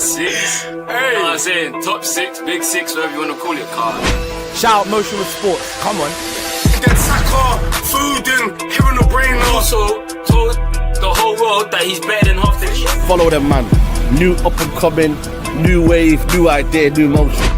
six. Hey. You know what I'm saying? Top six, big six, whatever you want to call it, Carl. Shout out Motion with Sports. Come on. Then Saka, food and hearing the brain also told the whole world that he's better than half the league. Follow them, man. New up and coming, new wave, new idea, new motion.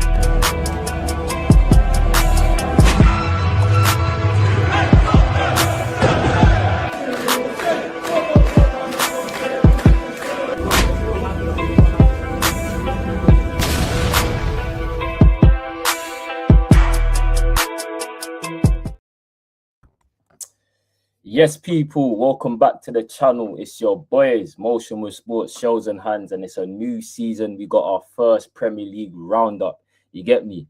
Yes, people, welcome back to the channel. It's your boys, Motion with Sports, Shows and Hands, and it's a new season. We got our first Premier League roundup. You get me?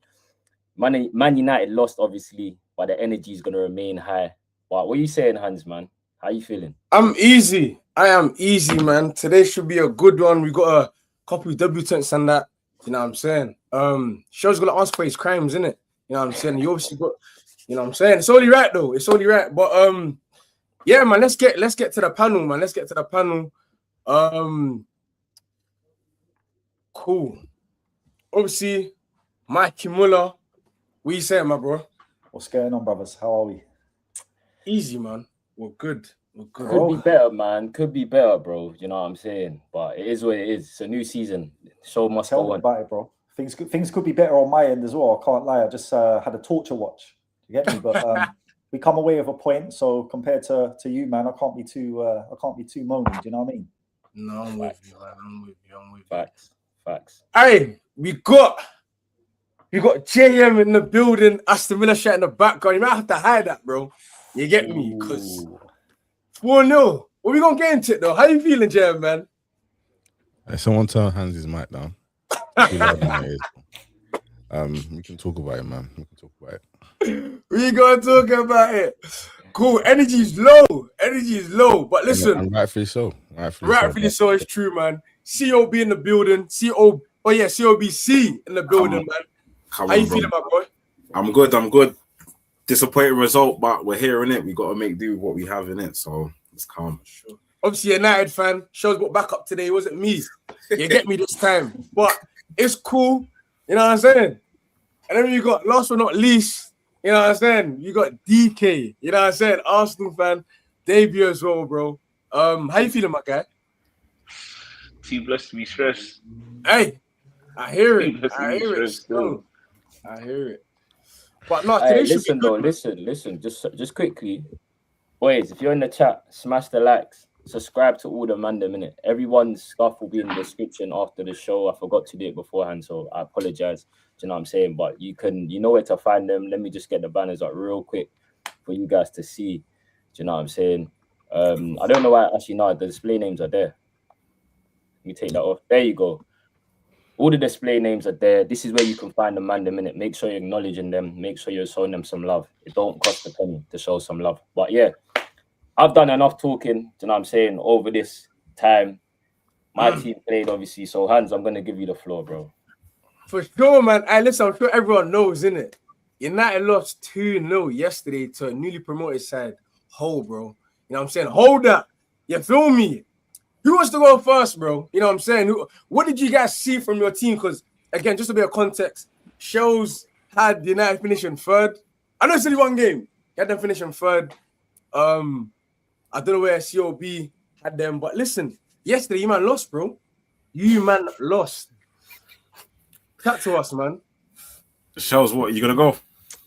Man United lost, obviously, but the energy is going to remain high. But what are you saying, Hans, man? How you feeling? I'm easy. I am easy, man. Today should be a good one. We got a couple of debutants and that. You know what I'm saying? Show's going to answer for his crimes, innit? You know what I'm saying? You obviously got, you know what I'm saying? It's only right, though. It's only right. But, yeah, man, let's get to the panel, man. Let's get to the panel. Cool. Obviously, Mikey Muller. What you saying, my bro? What's going on, brothers? How are we? Easy, man. We're good. We're good. Could be better, man. Could be better, bro. You know what I'm saying? But it is what it is. It's a new season. Show must go on. Tell me about it, bro. Things could be better on my end as well. I can't lie. I just had a torture watch. You get me? But we come away with a point. So compared to you, man, I can't be too moaning. Do you know what I mean? No, I'm with you, man. I'm with you. Facts. Hey, we got JM in the building, Aston Villa shot in the background. You might have to hide that, bro. You get me? Because 4-0. What we gonna get into it though? How you feeling, JM, man? Hey, someone tell Hans' mic down. We can talk about it, man. We can talk about it. We gonna talk about it. Cool. Energy is low. But listen, and rightfully so. Rightfully so. It's true, man. COB in the building. COBC in the building, man. How you feeling, my boy? I'm good. Disappointing result, but we're here in it. We got to make do with what we have in it. So it's calm. Sure. Obviously, a United fan. Shows got back up today. It wasn't me. You get me this time. But it's cool. You know what I'm saying? And then you got, last but not least, you know what I'm saying? You got DK. You know what I'm saying? Arsenal fan. Debut as well, bro. How you feeling, my guy? Too blessed to be stressed. Hey, I hear it. I hear it. But no, hey, listen though, listen. Just quickly, boys, if you're in the chat, smash the likes, subscribe to all the man the minute. Everyone's stuff will be in the description after the show. I forgot to do it beforehand, so I apologize. Do you know what I'm saying? But you know where to find them. Let me just get the banners up real quick for you guys to see. Do you know what I'm saying? I don't know why. Actually, no, the display names are there. Let me take that off. There you go. All the display names are there. This is where you can find the man the minute. Make sure you're acknowledging them. Make sure you're showing them some love. It don't cost a penny to show some love. But yeah, I've done enough talking. Do you know what I'm saying? Over this time, my team played, obviously. So, Hans, I'm going to give you the floor, bro. For sure, man. Hey, listen, I'm sure everyone knows, innit? United lost 2-0 yesterday to a newly promoted side. Hull, bro. You know what I'm saying? Hold that. You feel me? Who wants to go first, bro? You know what I'm saying? What did you guys see from your team? Because, again, just a bit of context, Shows had United finishing third. I know it's only one game. He had them finishing third. I don't know where COB had them. But listen, yesterday, you man lost, bro. You man lost. Chat to us, man. Shows, what? You going to go?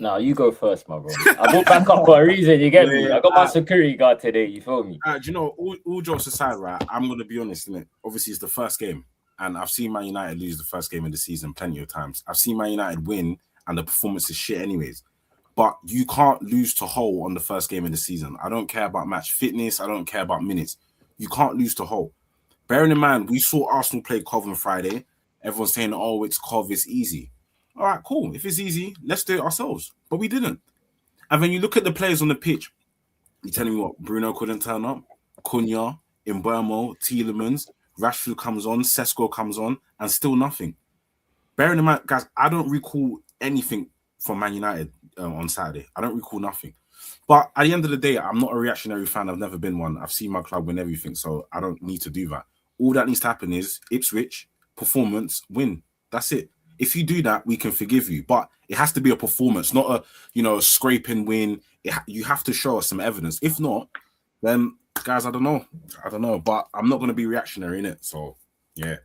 No, you go first, my bro. I brought back up for a reason, you get me? I got my security guard today, you feel me? Do you know, all jokes aside, right, I'm going to be honest, innit? Obviously, it's the first game, and I've seen Man United lose the first game of the season plenty of times. I've seen Man United win, and the performance is shit anyways. But you can't lose to Hull on the first game of the season. I don't care about match fitness. I don't care about minutes. You can't lose to Hull. Bearing in mind, we saw Arsenal play Cov on Friday. Everyone's saying, oh, it's Cov, it's easy. All right, cool. If it's easy, let's do it ourselves. But we didn't. And when you look at the players on the pitch, you're telling me what? Bruno couldn't turn up. Cunha, Mbeumo, Tielemans, Rashford comes on, Sesko comes on, and still nothing. Bearing in mind, guys, I don't recall anything from Man United on Saturday. I don't recall nothing. But at the end of the day, I'm not a reactionary fan. I've never been one. I've seen my club win everything, so I don't need to do that. All that needs to happen is Ipswich, performance, win. That's it. If you do that, we can forgive you. But it has to be a performance, not a scraping win. You have to show us some evidence. If not, then guys, I don't know. But I'm not going to be reactionary in it. So yeah.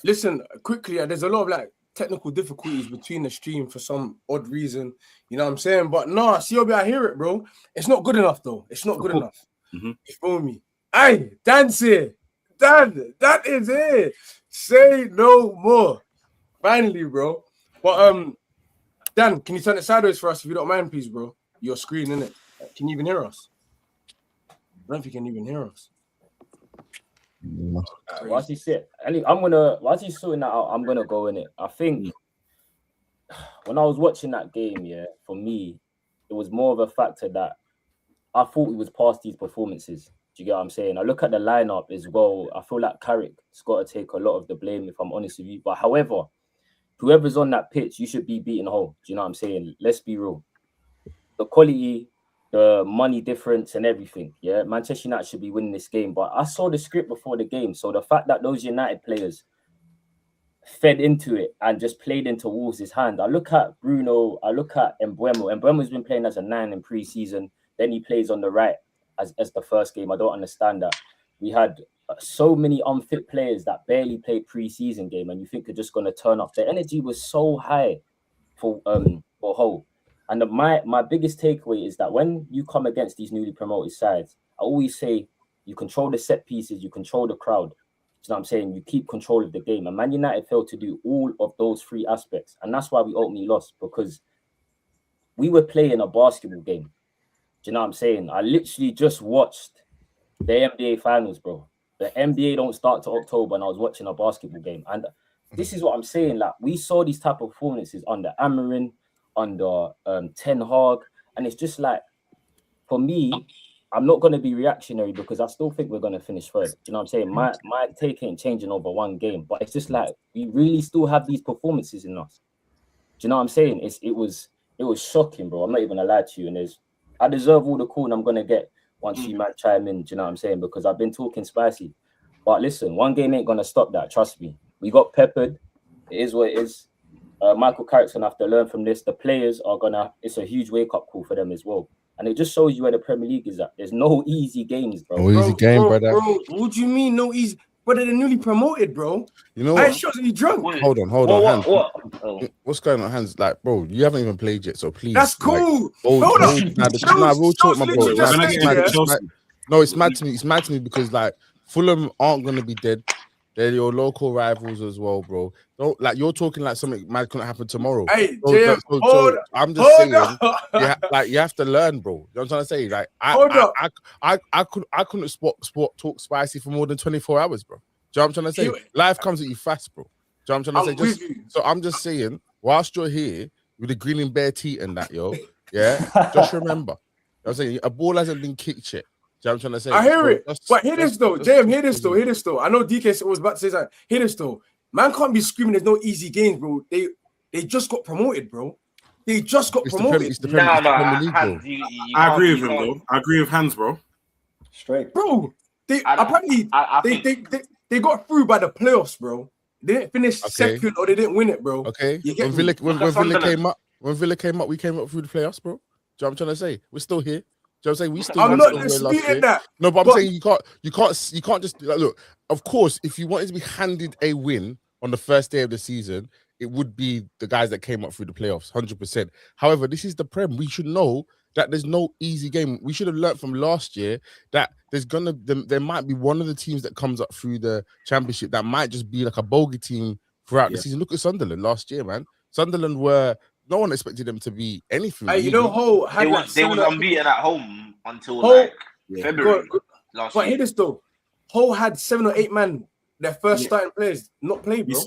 Listen, quickly, there's a lot of like technical difficulties between the stream for some odd reason. You know what I'm saying? But no, COB, I hear it, bro. It's not good enough though. It's not good enough. Mm-hmm. You feel me? Hey, Dan's here. Dan, that is it. Say no more. Finally, bro. But Dan, can you turn it sideways for us if you don't mind, please, bro? Your screen, innit? Can you even hear us? I don't know if you can even hear us. Whilst he's sorting that out, I'm gonna go in it. I think when I was watching that game, for me, it was more of a factor that I thought we was past these performances. Do you get what I'm saying? I look at the lineup as well. I feel like Carrick's got to take a lot of the blame, if I'm honest with you. But however, whoever's on that pitch, you should be beating home. Do you know what I'm saying? Let's be real. The quality, the money difference and everything. Yeah, Manchester United should be winning this game. But I saw the script before the game. So the fact that those United players fed into it and just played into Wolves' hand. I look at Bruno, I look at Mbeumo. Mbeumo's been playing as a 9 in pre-season. Then he plays on the right as the first game. I don't understand that. We had so many unfit players that barely played pre-season game, and you think they're just going to turn up. The energy was so high for Hull. And my biggest takeaway is that when you come against these newly promoted sides, I always say you control the set pieces, you control the crowd. You know what I'm saying? You keep control of the game. And Man United failed to do all of those 3 aspects. And that's why we ultimately lost, because we were playing a basketball game. Do you know what I'm saying? I literally just watched the NBA finals, bro. The NBA don't start till October, and I was watching a basketball game. And this is what I'm saying. Like, we saw these type of performances under Amarin, under Ten Hag, and it's just like, for me, I'm not going to be reactionary because I still think we're going to finish third. Do you know what I'm saying? My take ain't changing over one game, but it's just like, we really still have these performances in us. Do you know what I'm saying? It was shocking, bro. I'm not even going to lie to you. And I deserve all the call I'm going to get once you man chime in. Do you know what I'm saying? Because I've been talking spicy. But listen, one game ain't going to stop that. Trust me. We got peppered. It is what it is. Michael Carrick's going to have to learn from this. The players are going to... It's a huge wake-up call for them as well. And it just shows you where the Premier League is at. There's no easy games, bro. No easy game, brother. Bro, what do you mean no easy? Brother, they're newly promoted, bro. You know I what? shows you drunk. Hold on, Hans. What's going on, Hans? Like, bro, you haven't even played yet, so please. That's cool. Hold on. Real talk, my bro. No, it's mad to me. It's mad to me because, like, Fulham aren't going to be dead. They're your local rivals as well, bro. Don't, like, you're talking like something mad couldn't happen tomorrow. Hey, I'm just saying, you have to learn, bro. You know what I'm trying to say? Like, I couldn't talk spicy for more than 24 hours, bro. Do you know what I'm trying to say? Life comes at you fast, bro. Do you know what I'm trying to say? So I'm just saying, whilst you're here with the green and bare teeth and that, yo, just remember, you know what I'm saying, a ball hasn't been kicked yet. You know what I'm trying to say? I hear it. But hear this though, JM, hear this though. I know DK was about to say that. Hear this though. Man can't be screaming there's no easy games, bro. They just got promoted, bro. They just got promoted. I agree with him, though. I agree with Hans, bro. Straight. Bro, they got through by the playoffs, bro. They didn't finish second or they didn't win it, bro. Okay. When Villa came up, we came up through the playoffs, bro. Do you know what I'm trying to say? We're still here. Do you know what I'm saying? We still. I'm not disputing that. No, but I'm saying you can't just like, look. Of course, if you wanted to be handed a win on the first day of the season, it would be the guys that came up through the playoffs, 100%. However, this is the Prem. We should know that there's no easy game. We should have learned from last year that there might be one of the teams that comes up through the championship that might just be like a bogey team throughout the season. Look at Sunderland last year, man. Sunderland no one expected them to be anything. Hey, you know, Hull they was unbeaten at home until February last year. But hear this though, Hull had 7 or 8 man, their first starting players, not play, bro.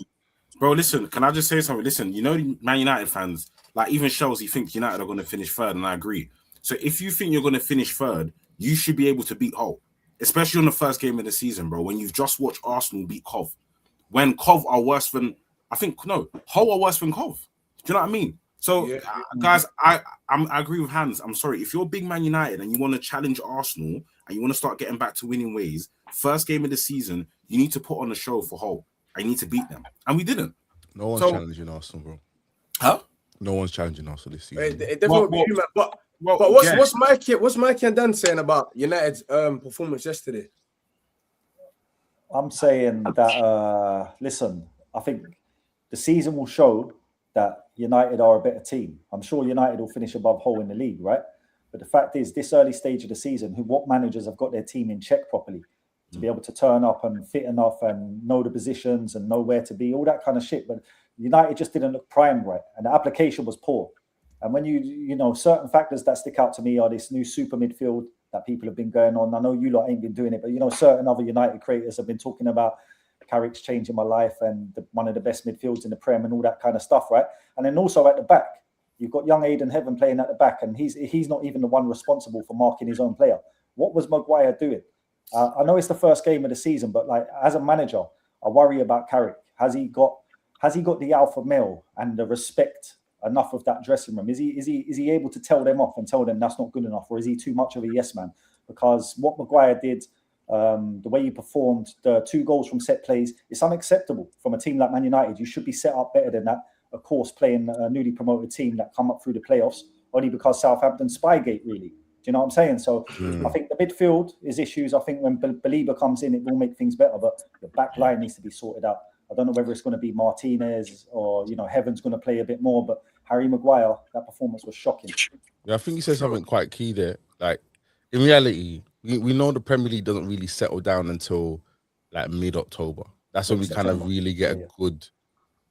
Bro, listen, can I just say something? Listen, you know, Man United fans, like even Chelsea think United are going to finish third, and I agree. So if you think you're going to finish third, you should be able to beat Hull, especially on the first game of the season, bro. When you've just watched Arsenal beat Cov, when Cov are worse than Hull are worse than Cov. Do you know what I mean? So, guys, I agree with Hans. I'm sorry. If you're big Man United and you want to challenge Arsenal and you want to start getting back to winning ways, first game of the season, you need to put on a show for Hull. I need to beat them, and we didn't. No one's So- challenging Arsenal, bro. Huh? No one's challenging Arsenal this season. It definitely Well, be you, man. But yeah. what's Mikey and Dan saying about United's performance yesterday? I'm saying that, listen, I think the season will show that United are a better team. I'm sure United will finish above Hull in the league, right? But the fact is, this early stage of the season, what managers have got their team in check properly to be able to turn up and fit enough and know the positions and know where to be, all that kind of shit. But United just didn't look primed right, and the application was poor. And when you know, certain factors that stick out to me are this new super midfield that people have been going on. I know you lot ain't been doing it, but you know, certain other United creators have been talking about Carrick's changing my life and one of the best midfields in the Prem and all that kind of stuff, right? And then also at the back, you've got young Aiden Heaven playing at the back, and he's not even the one responsible for marking his own player. What was Maguire doing? I know it's the first game of the season, but like as a manager, I worry about Carrick. Has he got the alpha male and the respect enough of that dressing room? Is he able to tell them off and tell them that's not good enough, or is he too much of a yes man? Because what Maguire did, the way he performed, the 2 goals from set plays, it's unacceptable from a team like Man United. You should be set up better than that. Of course, playing a newly promoted team that come up through the playoffs only because Southampton Spygate, really. Do you know what I'm saying? So I think the midfield is issues. I think when Belieber comes in, it will make things better, but the back line needs to be sorted out. I don't know whether it's going to be Martinez or, you know, Heaven's going to play a bit more, but Harry Maguire, that performance was shocking. Yeah, I think you said something quite key there. Like, in reality, we know the Premier League doesn't really settle down until like mid-October. That's when we kind of really get a good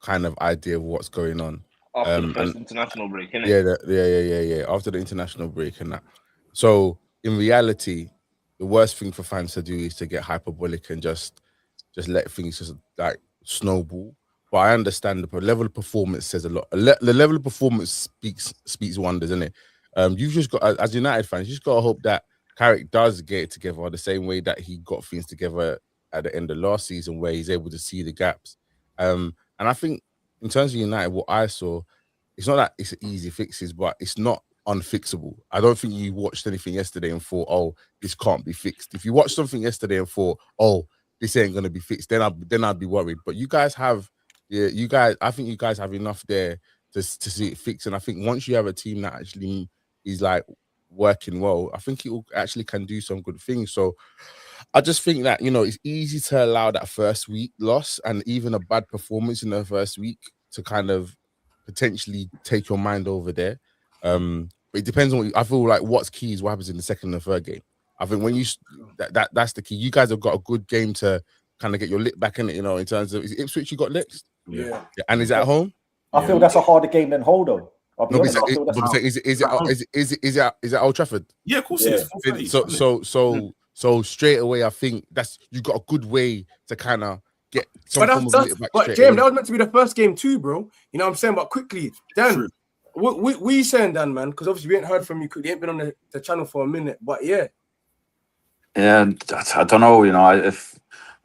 kind of idea of what's going on. After the first international break, innit? Yeah. After the international break and that. So in reality, the worst thing for fans to do is to get hyperbolic and just let things just like snowball. But I understand the level of performance says a lot. The level of performance speaks wonders, isn't it? You've just got, as United fans, you just got to hope that Carrick does get it together the same way that he got things together at the end of last season, where he's able to see the gaps. And I think in terms of United, what I saw, it's not that it's easy fixes, but it's not unfixable. I don't think you watched anything yesterday and thought, oh, this can't be fixed. If you watched something yesterday and thought, oh, this ain't going to be fixed, then I'd be worried. But you guys have, I think you guys have enough there to see it fixed. And I think once you have a team that actually is like working well, I think it actually can do some good things. So I just think that, you know, it's easy to allow that first week loss and even a bad performance in the first week to kind of potentially take your mind over there. But it depends on I feel like what's key is what happens in the second and third game. I think when you that's the key. You guys have got a good game to kind of get your lip back in it, you know, in terms of, is it Ipswich you got next? Yeah. And is it at home? I feel that's a harder game than Hull, though. Is it Old Trafford? Yeah, of course it is. So straight away, I think you got a good way to kind of get some But form of lip back. But James, that was meant to be the first game too, bro. You know what I'm saying? But quickly, Dan, what you saying, Dan, man? Because obviously we ain't heard from you. You ain't been on the channel for a minute, but yeah. Yeah, I don't know, you know, I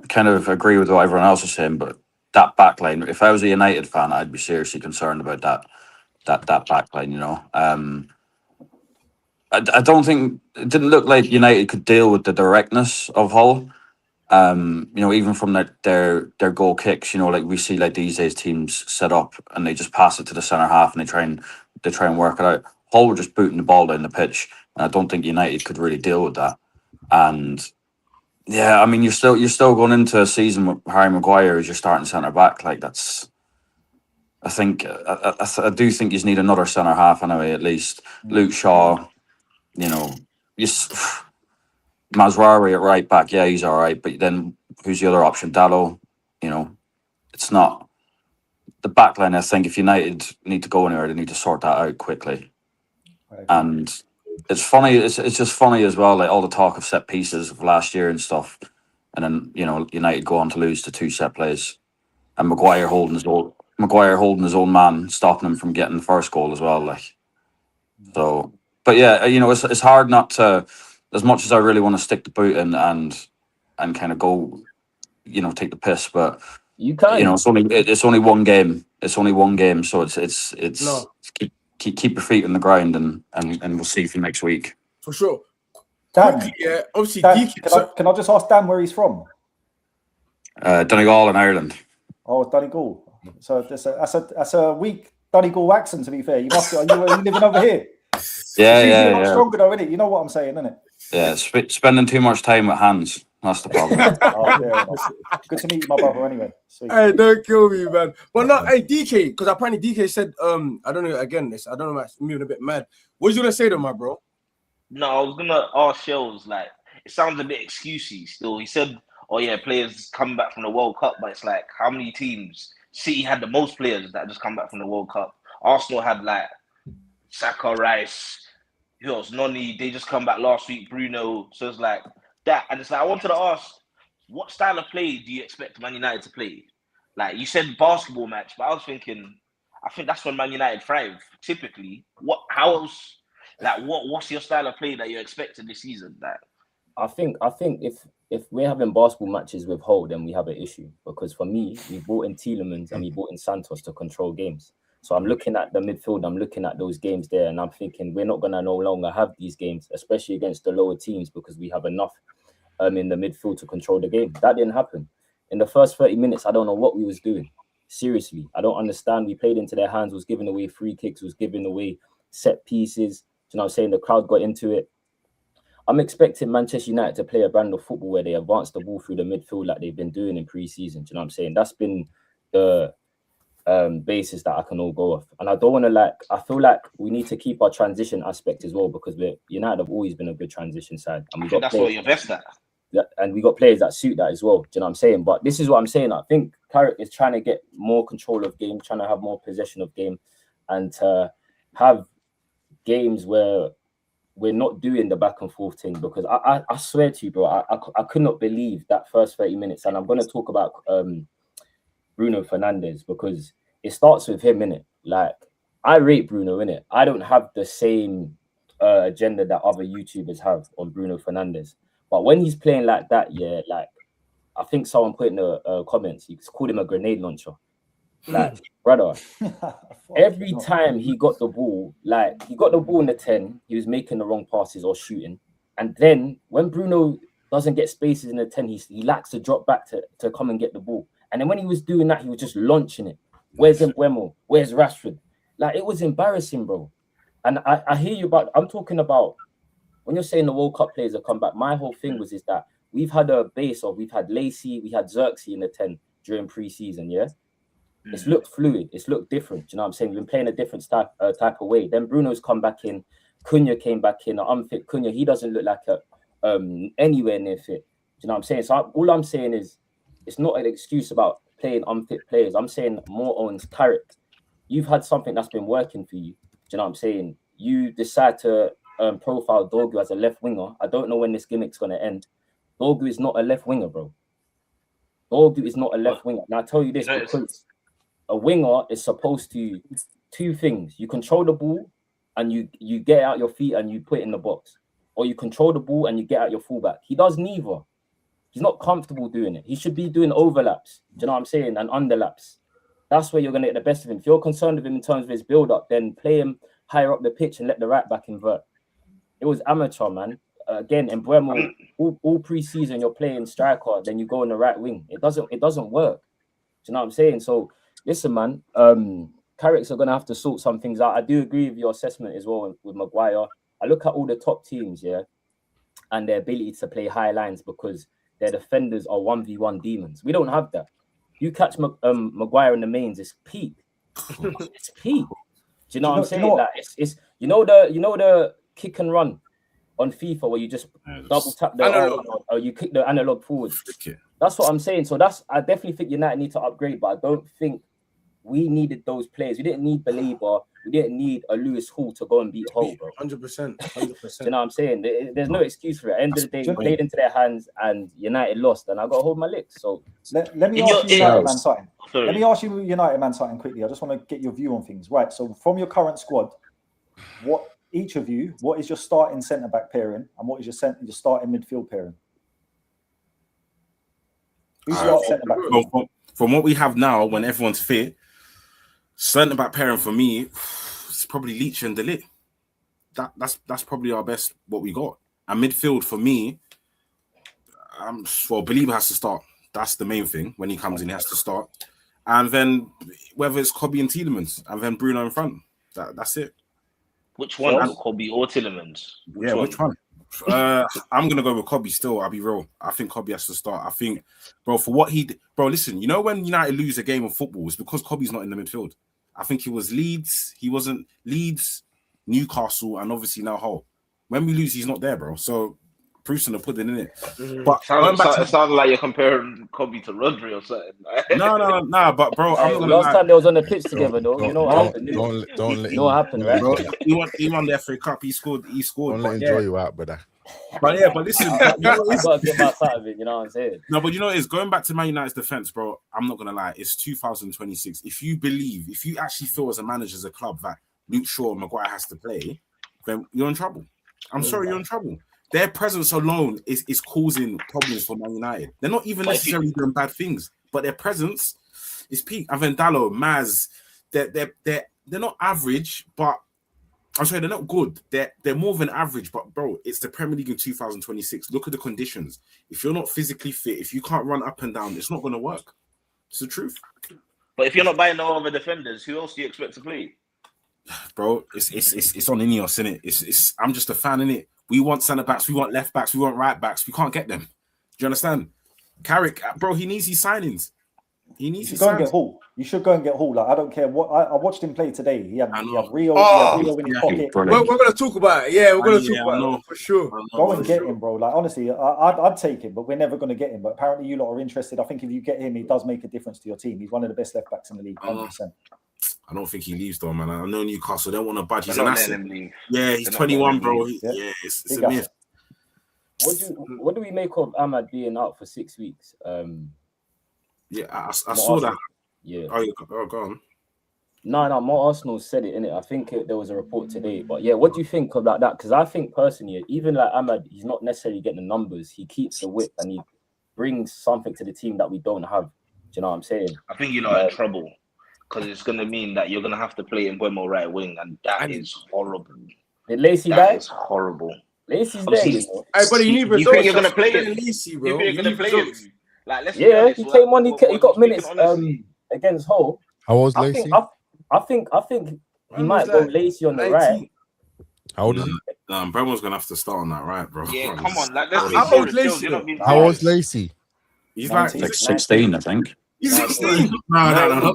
kind of agree with what everyone else is saying, but that back line, if I was a United fan, I'd be seriously concerned about that back line, you know. I don't think, it didn't look like United could deal with the directness of Hull. You know, even from their goal kicks, you know, like we see like these days teams set up and they just pass it to the centre half and they try and work it out. Hull were just booting the ball down the pitch, and I don't think United could really deal with that. And yeah, I mean, you're still going into a season with Harry Maguire as your starting centre back. Like that's, I think I do think you need another centre half anyway, at least. Luke Shaw, you know, Mazraoui at right back, yeah, he's all right. But then who's the other option? Dallo, you know, it's not the back line. I think if United need to go anywhere, they need to sort that out quickly. And it's funny. It's just funny as well. Like all the talk of set pieces of last year and stuff, and then you know United go on to lose to 2 set plays, and Maguire holding his own man, stopping him from getting the first goal as well. Like so, but yeah, you know it's hard not to. As much as I really want to stick the boot in and kind of go, you know, take the piss, but you can't. You know, it's only one game. It's only one game, so it's keep your feet on the ground and we'll see you next week. For sure. Dan, quickly, yeah, obviously. Dan, can I just ask Dan where he's from? Donegal in Ireland. Oh, Donegal. So that's a weak Donegal accent. To be fair, you must. Are you living over here? Yeah, It's usually a lot yeah. stronger though, innit? You know what I'm saying, innit? Yeah, spending too much time with hands. That's the problem. Oh, fair enough. Good to meet you, my brother. Anyway, sweet. Hey, don't kill me, man. But no, hey, DK, because apparently DK said, I don't know. Again, I don't know. I'm moving a bit mad. What you gonna say to my bro? No, I was gonna ask Shells, like, it sounds a bit excusey still. He said, oh yeah, players come back from the World Cup, but it's like, how many teams? City had the most players that just come back from the World Cup. Arsenal had like Saka, Rice, who else? Noni, they just come back last week, Bruno. So it's like that. And it's like, I wanted to ask, what style of play do you expect Man United to play? Like, you said basketball match, but I was thinking, I think that's when Man United thrive, typically. How else? Like, what's your style of play that you're expecting this season? Like, I think if we're having basketball matches with Hull, then we have an issue. Because for me, we brought in Tielemans and we brought in Santos to control games. So I'm looking at the midfield, I'm looking at those games there, and I'm thinking we're not going to no longer have these games, especially against the lower teams, because we have enough in the midfield to control the game. That didn't happen. In the first 30 minutes, I don't know what we was doing. Seriously, I don't understand. We played into their hands, was giving away free kicks, was giving away set pieces. You know what I'm saying? The crowd got into it. I'm expecting Manchester United to play a brand of football where they advance the ball through the midfield like they've been doing in pre-season. Do you know what I'm saying? That's been the basis that I can all go off. And I don't want to I feel like we need to keep our transition aspect as well, because United have always been a good transition side. And we got that's what you're best at. And we got players that suit that as well. Do you know what I'm saying? But this is what I'm saying. I think Carrick is trying to get more control of game, trying to have more possession of game, and to have games where we're not doing the back and forth thing. Because I swear to you, bro, I could not believe that first 30 minutes. And I'm going to talk about Bruno Fernandes, because it starts with him, innit? Like, I rate Bruno, innit? I don't have the same agenda that other YouTubers have on Bruno Fernandes. But when he's playing like that, yeah, like, I think someone put in the comments, he called him a grenade launcher. Like, brother, every time he got the ball, like, he got the ball in the 10, he was making the wrong passes or shooting. And then when Bruno doesn't get spaces in the 10, he lacks to drop back to come and get the ball. And then when he was doing that, he was just launching it. Where's Mbeumo? Where's Rashford? Like, it was embarrassing, bro. And I hear you, but I'm talking about when you're saying the World Cup players have come back. My whole thing is that we've had a base of, we've had Lacey, we had Xerxes in the 10 during pre-season, yeah? It's looked fluid. It's looked different. Do you know what I'm saying? We've been playing a different type of way. Then Bruno's come back in. Cunha came back in. An unfit Cunha. He doesn't look like anywhere near fit. Do you know what I'm saying? So all I'm saying is, it's not an excuse about playing unfit players. I'm saying more on Carrick. You've had something that's been working for you. Do you know what I'm saying? You decide to profile Dorgu as a left winger. I don't know when this gimmick's going to end. Dorgu is not a left winger, bro. Dorgu is not a left winger. Now, I tell you this, because a winger is supposed to two things. You control the ball and you get out your feet and you put it in the box. Or you control the ball and you get out your fullback. He does neither. He's not comfortable doing it. He should be doing overlaps. Do you know what I'm saying? And underlaps. That's where you're going to get the best of him. If you're concerned with him in terms of his build-up, then play him higher up the pitch and let the right back invert. It was amateur, man. Again, in Mbeumo, all pre-season you're playing striker, then you go on the right wing. It doesn't work. Do you know what I'm saying? So, listen, man, Carricks are going to have to sort some things out. I do agree with your assessment as well with Maguire. I look at all the top teams, yeah, and their ability to play high lines because their defenders are 1v1 demons. We don't have that. You catch Maguire in the mains, it's peak. It's peak. Do you know what I'm saying? Like, it's you know the kick and run on FIFA where you just double tap the or you kick the analog forward. That's what I'm saying. So I definitely think United need to upgrade, but I don't think we needed those players. We didn't need Belieber. We didn't need a Lewis Hall to go and beat Hull, bro. 100%. You know what I'm saying? There's no excuse for it. At the end of the day, we played into their hands and United lost, and I got to hold my licks. So let me ask you, United man, something. Let me ask you, United man, something quickly. I just want to get your view on things. Right. So from your current squad, what is your starting centre back pairing, and what is your starting midfield pairing? Who's your centre back? From what we have now, when everyone's fit, centre back pairing for me, it's probably Leach and De Ligt. That's probably our best what we got. And midfield for me, Belieber has to start. That's the main thing. When he comes in, he has to start. and then whether it's Kobe and Tielemans, and then Bruno in front. That's it. Which one? Kobe or Tielemans? Which one? I'm gonna go with Kobe still. I'll be real. I think Kobe has to start. I think, bro, for what he did, bro. Listen, you know when United lose a game of football, it's because Kobe's not in the midfield. I think he was Leeds. He wasn't Leeds, Newcastle, and obviously now Hull. When we lose, he's not there, bro. So proof's in the pudding, isn't it? But it sounds like you're comparing Kobe to Rodri or something. No. But bro, last time they was on the pitch together, though. You know what happened? Don't let you know what happened, right? Bro, he won the FA Cup. He scored. Don't let him draw you out, brother. But listen, you know you gotta get back out of it. You know what I'm saying? No, but you know what it is, going back to Man United's defense, bro. I'm not gonna lie. It's 2026. If you actually feel as a manager, as a club, that Luke Shaw and Maguire has to play, then you're in trouble. I'm sorry, you're in trouble. Their presence alone is causing problems for Man United. They're not even necessarily doing bad things, but their presence is peak. And then Dallo, Maz, they're not average, but I'm sorry, they're not good. They're more than average, but bro, it's the Premier League in 2026. Look at the conditions. If you're not physically fit, if you can't run up and down, it's not going to work. It's the truth. But if you're not buying no other defenders, who else do you expect to play? Bro, it's on Ineos, innit? I'm just a fan, innit? We want centre backs, we want left backs, we want right backs. We can't get them. Do you understand? Carrick, bro, he needs his signings. You should go and get Hall. You should go and get Hall. Like, I don't care what. I watched him play today. He had Rio in his pocket. We're going to talk about it. Yeah, we're going to talk about it for sure. Go and get him, bro. Like, honestly, I'd take him, but we're never going to get him. But apparently, you lot are interested. I think if you get him, he does make a difference to your team. He's one of the best left backs in the league, 100%. I don't think he leaves, though, man. I know Newcastle don't want to budge. He's an asset. Yeah, he's 21, bro. Yeah, it's a myth. What do we make of Ahmad being out for 6 weeks? Yeah, I saw that. Yeah. Oh, go on. No, more Arsenal said it, innit? I think there was a report today. But yeah, what do you think about that? Because I think personally, even like Ahmad, he's not necessarily getting the numbers. He keeps the whip and he brings something to the team that we don't have. Do you know what I'm saying? I think you're not in trouble because it's going to mean that you're going to have to play in Mbeumo right wing, and that is horrible. Did Lacey that is horrible. Lacey's there, you know. Hey, but you need results. You think you're going to play him? Lacey, bro. You're going to play him? Like, let's be honest, he came on. He got minutes against Hull. How old is Lacey? I think he might go Lacey on the right. How old is he? Bremon's gonna have to start on that right, bro. Yeah, come on. Like, let's how old Lacey? How old's Lacey? He's like 16, I think. He's 16. No.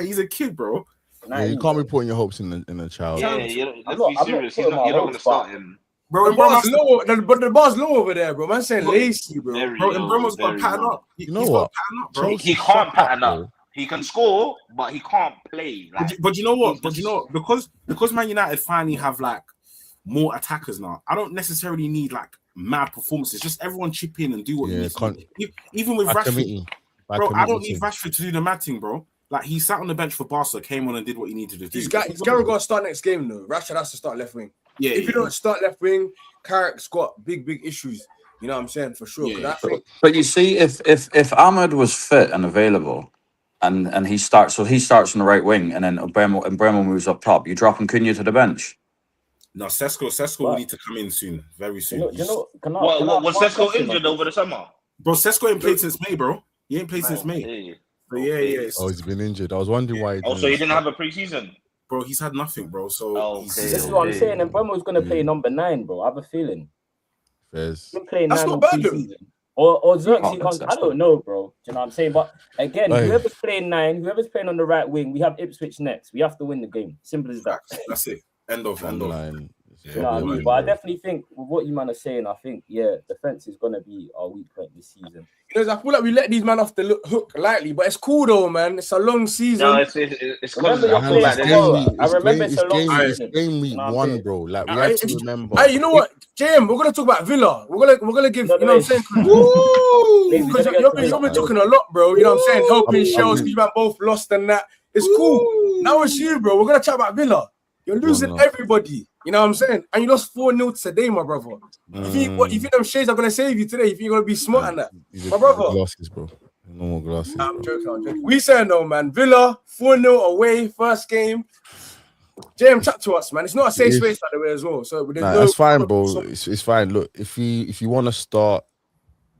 He's a kid, bro. Yeah, you can't be putting your hopes in the child. Yeah, let's be serious. You're not going to start him. Bro, the bar's low over there, bro. Man saying Lacey, bro. And Bremo's got to pattern up. You know what? He can't pattern up. He can score, but he can't play. Like, but you know what? Because Man United finally have like more attackers now. I don't necessarily need like mad performances. Just everyone chip in and do what you need. Even with Rashford, bro, I don't need Rashford to do the mad thing, bro. Like, he sat on the bench for Barca, came on and did what he needed to do. He's got to start next game though. Rashford has to start left wing. Yeah. If you don't start left wing, Carrick's got big issues. You know what I'm saying? For sure. Yeah. But you see, if Ahmad was fit and available, and he starts on the right wing, and then Mbeumo moves up top, you drop Cunha to the bench. No, Sesko will need to come in soon, very soon. Was Sesko injured over the summer? Bro, Sesko ain't played since May, bro. He ain't played since May. Yeah. Oh, he's been injured. I was wondering why. So he didn't have a preseason? Bro, he's had nothing, bro. So this is what I'm saying. And Mbeumo's going to play number 9, bro. I have a feeling. Fairs. He's been playing 9 on preseason. Or Xerxes, I don't know, bro. Do you know what I'm saying? But again, whoever's playing 9, whoever's playing on the right wing, we have Ipswich next. We have to win the game. Simple as that. That's it. End of. Line. You know what I mean? But I definitely think with what you man are saying, I think defense is gonna be our weak point this season. Because I feel like we let these men off the hook lightly, but it's cool though, man. It's a long season. No, it's remember you're playing tomorrow. I remember it's a long season. It's game week 1, bro. Like, we have to remember. Hey, you know what, JM? We're gonna talk about Villa. We're gonna give. You know what I'm saying? Because you've been talking a lot, bro. You know what I'm saying? Helping shells. You man both lost and that. It's cool. Now it's you, bro. We're gonna chat about Villa. You're losing everybody. You know what I'm saying? And you lost 4-0 today, my brother. You think them shades are going to save you today? You think you're going to be smart on that? My brother. Glasses, bro. No more glasses. I'm joking. We saying though, man. Villa, 4-0 away, first game. JM, chat to us, man. It's not a safe space by the way as well. So it's fine, bro. It's fine. Look, if you want to start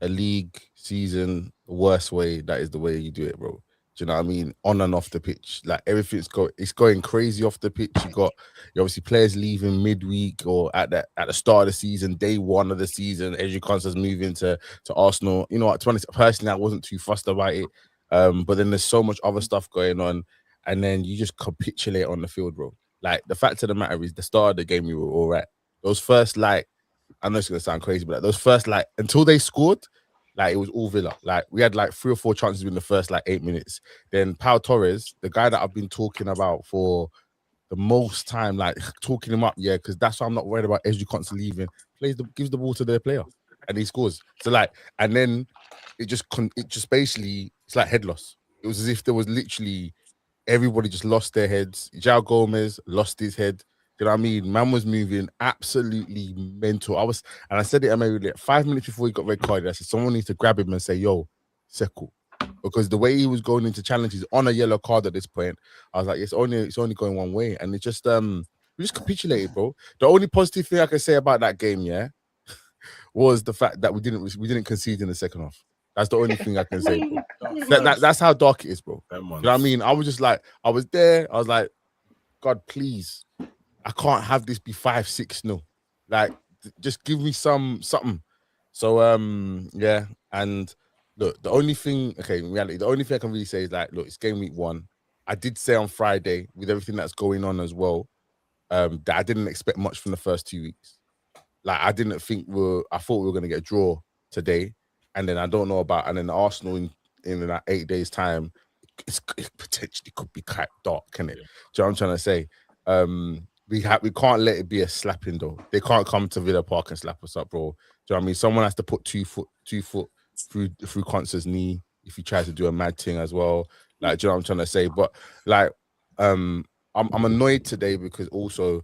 a league season the worst way, that is the way you do it, bro. Do you know what I mean? On and off the pitch, like everything's it's going crazy off the pitch. You obviously players leaving midweek or at the start of the season, day one of the season. Ezri Konsa's moving to Arsenal. You know what? Personally, I wasn't too fussed about it. But then there's so much other stuff going on, and then you just capitulate on the field, bro. Like the fact of the matter is, the start of the game we were all right. Those first I know it's gonna sound crazy, but those first until they scored. Like it was all Villa. Like we had 3 or 4 chances in the first 8 minutes. Then Pau Torres, the guy that I've been talking about for the most time, talking him up, because that's why I'm not worried about Ezri Konsa leaving. Gives the ball to their player, and he scores. So and then it just basically it's like head loss. It was as if there was literally everybody just lost their heads. João Gomez lost his head. You know what I mean? Man was moving absolutely mental. I said it maybe 5 minutes before he got red carded. I said someone needs to grab him and say, "Yo, Sekou," because the way he was going into challenges on a yellow card at this point, I was like, it's only going one way, and it just we just capitulated, bro. The only positive thing I can say about that game, was the fact that we didn't concede in the second half. That's the only thing I can say, bro. That's how dark it is, bro. You know what I mean? I was just I was there. I was like, God, please. I can't have this be 5-6-0. Just give me something. So and look, the only thing in reality, the only thing I can really say is look, it's game week 1. I did say on Friday, with everything that's going on as well, that I didn't expect much from the first 2 weeks. I didn't think I thought we were gonna get a draw today, and then I don't know about, and then Arsenal in 8 days' time, it potentially could be quite dark, can it? Do you know what I'm trying to say? We can't let it be a slapping though. They can't come to Villa Park and slap us up, bro. Do you know what I mean? Someone has to put 2 foot through Konsa's knee if he tries to do a mad thing as well. Do you know what I'm trying to say? But I'm annoyed today because also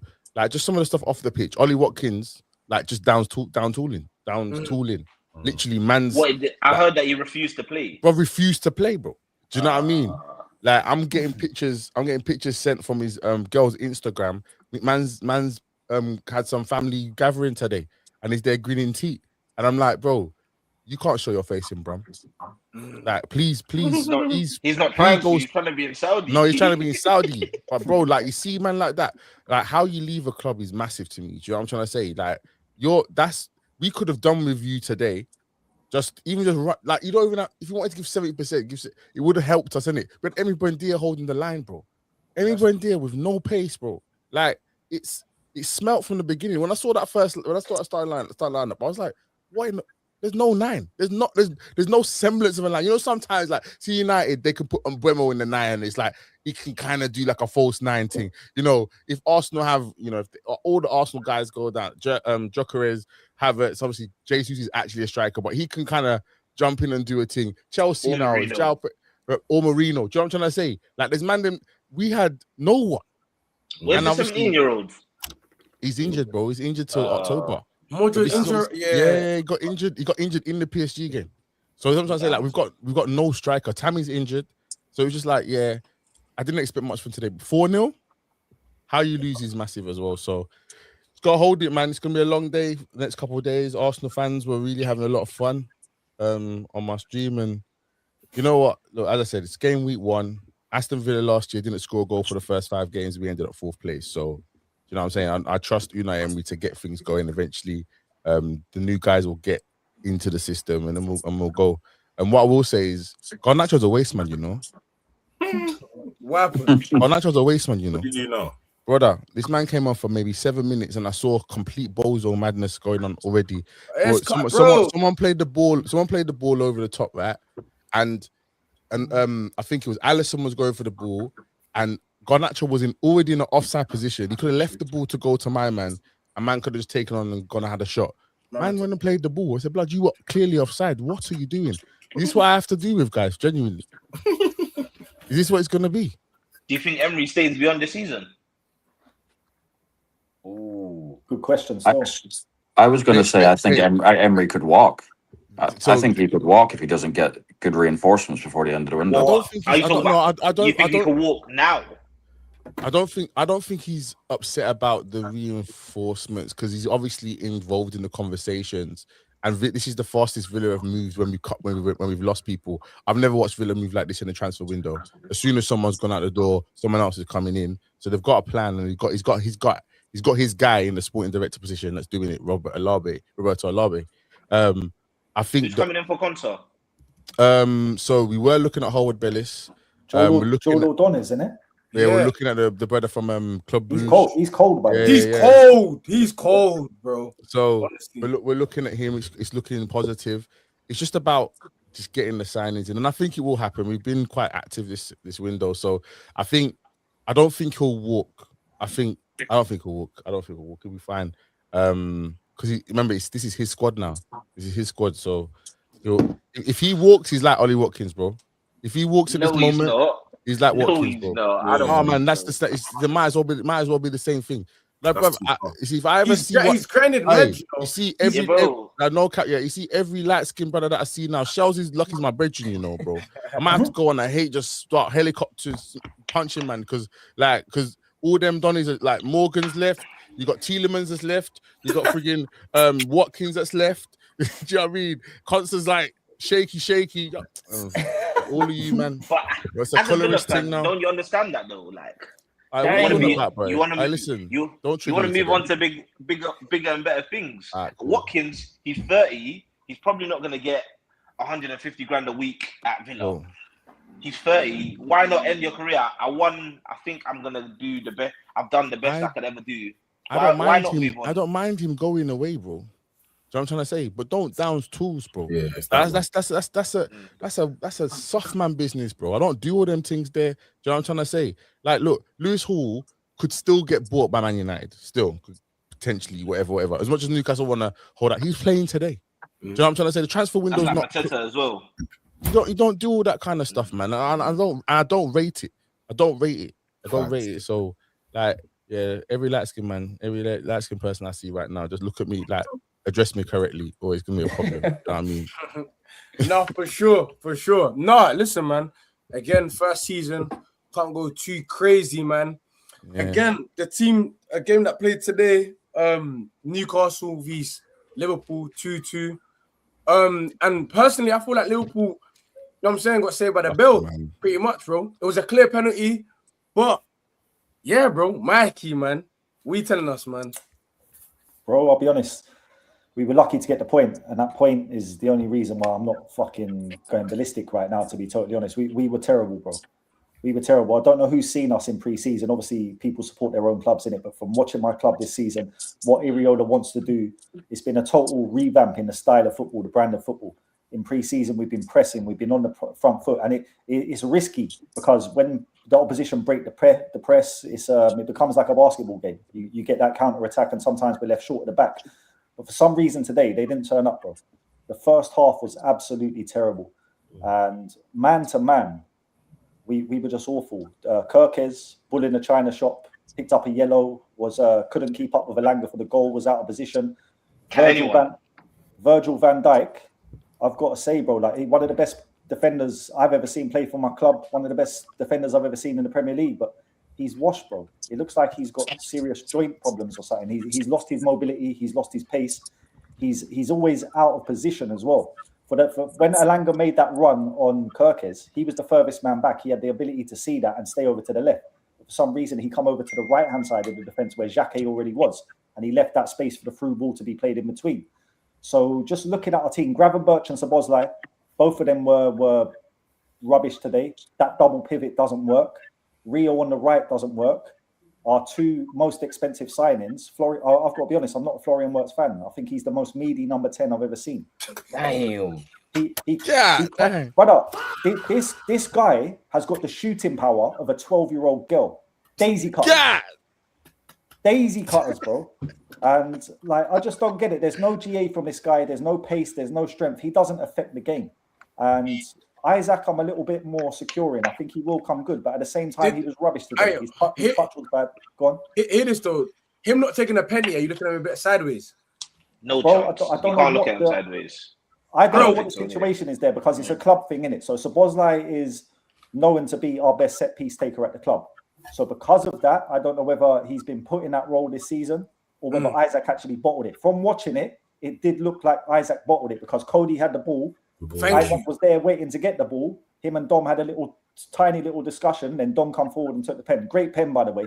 just some of the stuff off the pitch. Ollie Watkins just down tooling. Literally, man's. I heard that he refused to play. Bro, refused to play, bro. Do you know what I mean? I'm getting pictures sent from his girl's Instagram. Man's had some family gathering today, and he's there grinning teeth. And I'm like, bro, you can't show your face in Brum. Please. He's not trying to. He's trying to be in Saudi. No, he's trying to be in Saudi. But bro, you see, man, like that, how you leave a club is massive to me. Do you know what I'm trying to say? We could have done with you today. You don't even have, if you wanted to give 70%, it would have helped us, innit? But Emi Buendia holding the line, bro. Emi Buendia with no pace, bro. It smelt from the beginning. When I saw that starting lineup, I was like, why not? There's no 9. There's no semblance of a 9. You know, sometimes see United, they can put Mbeumo in the 9, and it's he can kind of do a false 9 thing. You know, if Arsenal have, if all the Arsenal guys go down, Gyökeres, Havertz, obviously Jesus is actually a striker, but he can kind of jump in and do a thing. Chelsea now, or Marino. Do you know what I'm trying to say? There's we had no one. Where's the 17-year-old? He's injured, bro. He's injured till October. Modric injured. Yeah, he got injured. He got injured in the PSG game. So I'm trying to say, we've got no striker. Tammy's injured. So it's just I didn't expect much from today. 4-0, how you lose is massive as well. So it's got to hold it, man. It's going to be a long day, the next couple of days. Arsenal fans were really having a lot of fun on my stream. And you know what? Look, as I said, it's game week 1. Aston Villa last year didn't score a goal for the first 5 games. We ended up 4th place. So, you know what I'm saying? I trust Unai Emery to get things going eventually. The new guys will get into the system and then we'll go. And what I will say is, Garnacho's a waste man, you know. What happened? Garnacho's a waste man, you know. What did you know? Brother, this man came on for maybe 7 minutes and I saw complete bozo madness going on already. Someone played the ball. Someone played the ball over the top, right? And I think it was Alisson was going for the ball, and Garnacho was already in an offside position. He could have left the ball to go to my man, and man could have just taken on and gone and had a shot. Man went and played the ball. I said, blood, you were clearly offside. What are you doing? Is this what I have to do with guys? Genuinely. Is this what it's going to be? Do you think Emery stays beyond the season? Oh, good question. I was going to say, I think Emery could walk. I think he could walk if he doesn't get good reinforcements before the end of the window. You think he can walk now? I don't think he's upset about the reinforcements because he's obviously involved in the conversations And this is the fastest Villa have moved when we've lost people. I've never watched Villa move like this in the transfer window. As soon as someone's gone out the door, someone else is coming in. So they've got a plan, and he's got his guy in the sporting director position that's doing it. Roberto Alabe. I think Who's coming in for Conte? So we were looking at Howard Bellis. Joel O'Donnell, isn't it? Yeah, we're looking at the brother from Club Bruges. He's cold, by the way. He's cold, bro. So we're looking at him. It's looking positive. It's just about getting the signings in, and I think it will happen. We've been quite active this window, so I don't think he'll walk. I don't think he'll walk. He'll be fine. Because remember, this is his squad now. This is his squad. So if he walks, he's like Ollie Watkins, bro. If he walks at this moment. He's like Watkins, bro. I don't man, that's the might as well be the same thing. Like, bro, if I ever see he's granted Reg, you see every no cap, you see every light skinned brother that I see now. Shells is lucky my brethren, you know, bro. I might have to go on a hate, just start helicopters punching, man, because all them Donnies are like Morgan's left. You got Tielemans that's left. You got friggin' Watkins that's left. Do you know what I mean? Constance like shaky. All of you, man. But it's a colorist thing now. Don't you understand that though? Like, you want to move on to bigger and better things. Right, cool. Watkins, he's 30. He's probably not going to get 150 grand a week at Villa. Oh. He's 30. Why not end your career? I think I'm going to do the best. I've done the best I could ever do. I don't mind him going away, bro. Do you know what I'm trying to say? But don't down tools, bro. Yeah, that's a soft man business, bro. I don't do all them things there. Do you know what I'm trying to say? Like, look, Lewis Hall could still get bought by Man United, still potentially, whatever. As much as Newcastle want to hold out, he's playing today. Do you know what I'm trying to say? The transfer window's like not Mateta as well. You don't do all that kind of stuff, man. I don't rate it. I don't rate it. So, like, yeah, every light skin man, every light skin person I see right now, just look at me like. Address me correctly, or it's gonna be a problem. You know what I mean? No, for sure. No, listen, man. Again, first season, can't go too crazy, man. Yeah. Again, a game that played today, Newcastle vs Liverpool 2-2. And personally, I feel like Liverpool, you know what I'm saying, got saved by the bell, pretty much, bro. It was a clear penalty, but yeah, bro, Mikey, man, what you telling us, man? Bro, I'll be honest. We were lucky to get the point, and that point is the only reason why I'm not fucking going ballistic right now, to be totally honest. We were terrible, bro. We were terrible. I don't know who's seen us in pre-season. Obviously, people support their own clubs in it, but from watching my club this season, what Iriola wants to do, it's been a total revamp in the style of football, the brand of football. In pre-season, we've been pressing, we've been on the front foot, and it's risky because when the opposition break the press, it becomes like a basketball game. You get that counter-attack, and sometimes we're left short at the back. But for some reason today, they didn't turn up, bro. The first half was absolutely terrible. And man to man, we were just awful. Kirkes, bull in the china shop, picked up a yellow, couldn't keep up with Elanga for the goal, was out of position. Virgil van Dijk, I've got to say, bro, like one of the best defenders I've ever seen play for my club, one of the best defenders I've ever seen in the Premier League, but he's washed, bro. It looks like he's got serious joint problems or something. He's lost his mobility. He's lost his pace. He's always out of position as well. For when Elanga made that run on Kirkes, he was the furthest man back. He had the ability to see that and stay over to the left. For some reason, he come over to the right-hand side of the defence where Xhaka already was, and he left that space for the through ball to be played in between. So just looking at our team, Gravenberch and Szoboszlai, both of them were rubbish today. That double pivot doesn't work. Rio on the right doesn't work. Our two most expensive signings, I've got to be honest, I'm not a Florian Wirtz fan. I think he's the most meaty number 10 I've ever seen. Damn. Brother, this guy has got the shooting power of a 12-year-old girl. Daisy cutters. Yeah. Daisy cutters, bro. And like, I just don't get it. There's no GA from this guy. There's no pace. There's no strength. He doesn't affect the game. And Isaac, I'm a little bit more secure in. I think he will come good, but at the same time, he was rubbish today. His touch was bad. Go on. It is though. Him not taking a penny, are you looking at him a bit sideways? No, bro, I don't can't look at him sideways. I don't know what the situation is there because it's a club thing, innit? So Szoboszlai is known to be our best set piece taker at the club. So because of that, I don't know whether he's been put in that role this season or whether Isaac actually bottled it. From watching it, it did look like Isaac bottled it because Cody had the ball. Thank Isaac you. was there waiting to get the ball. Him and Dom had a tiny little discussion. Then Dom come forward and took the pen. Great pen, by the way.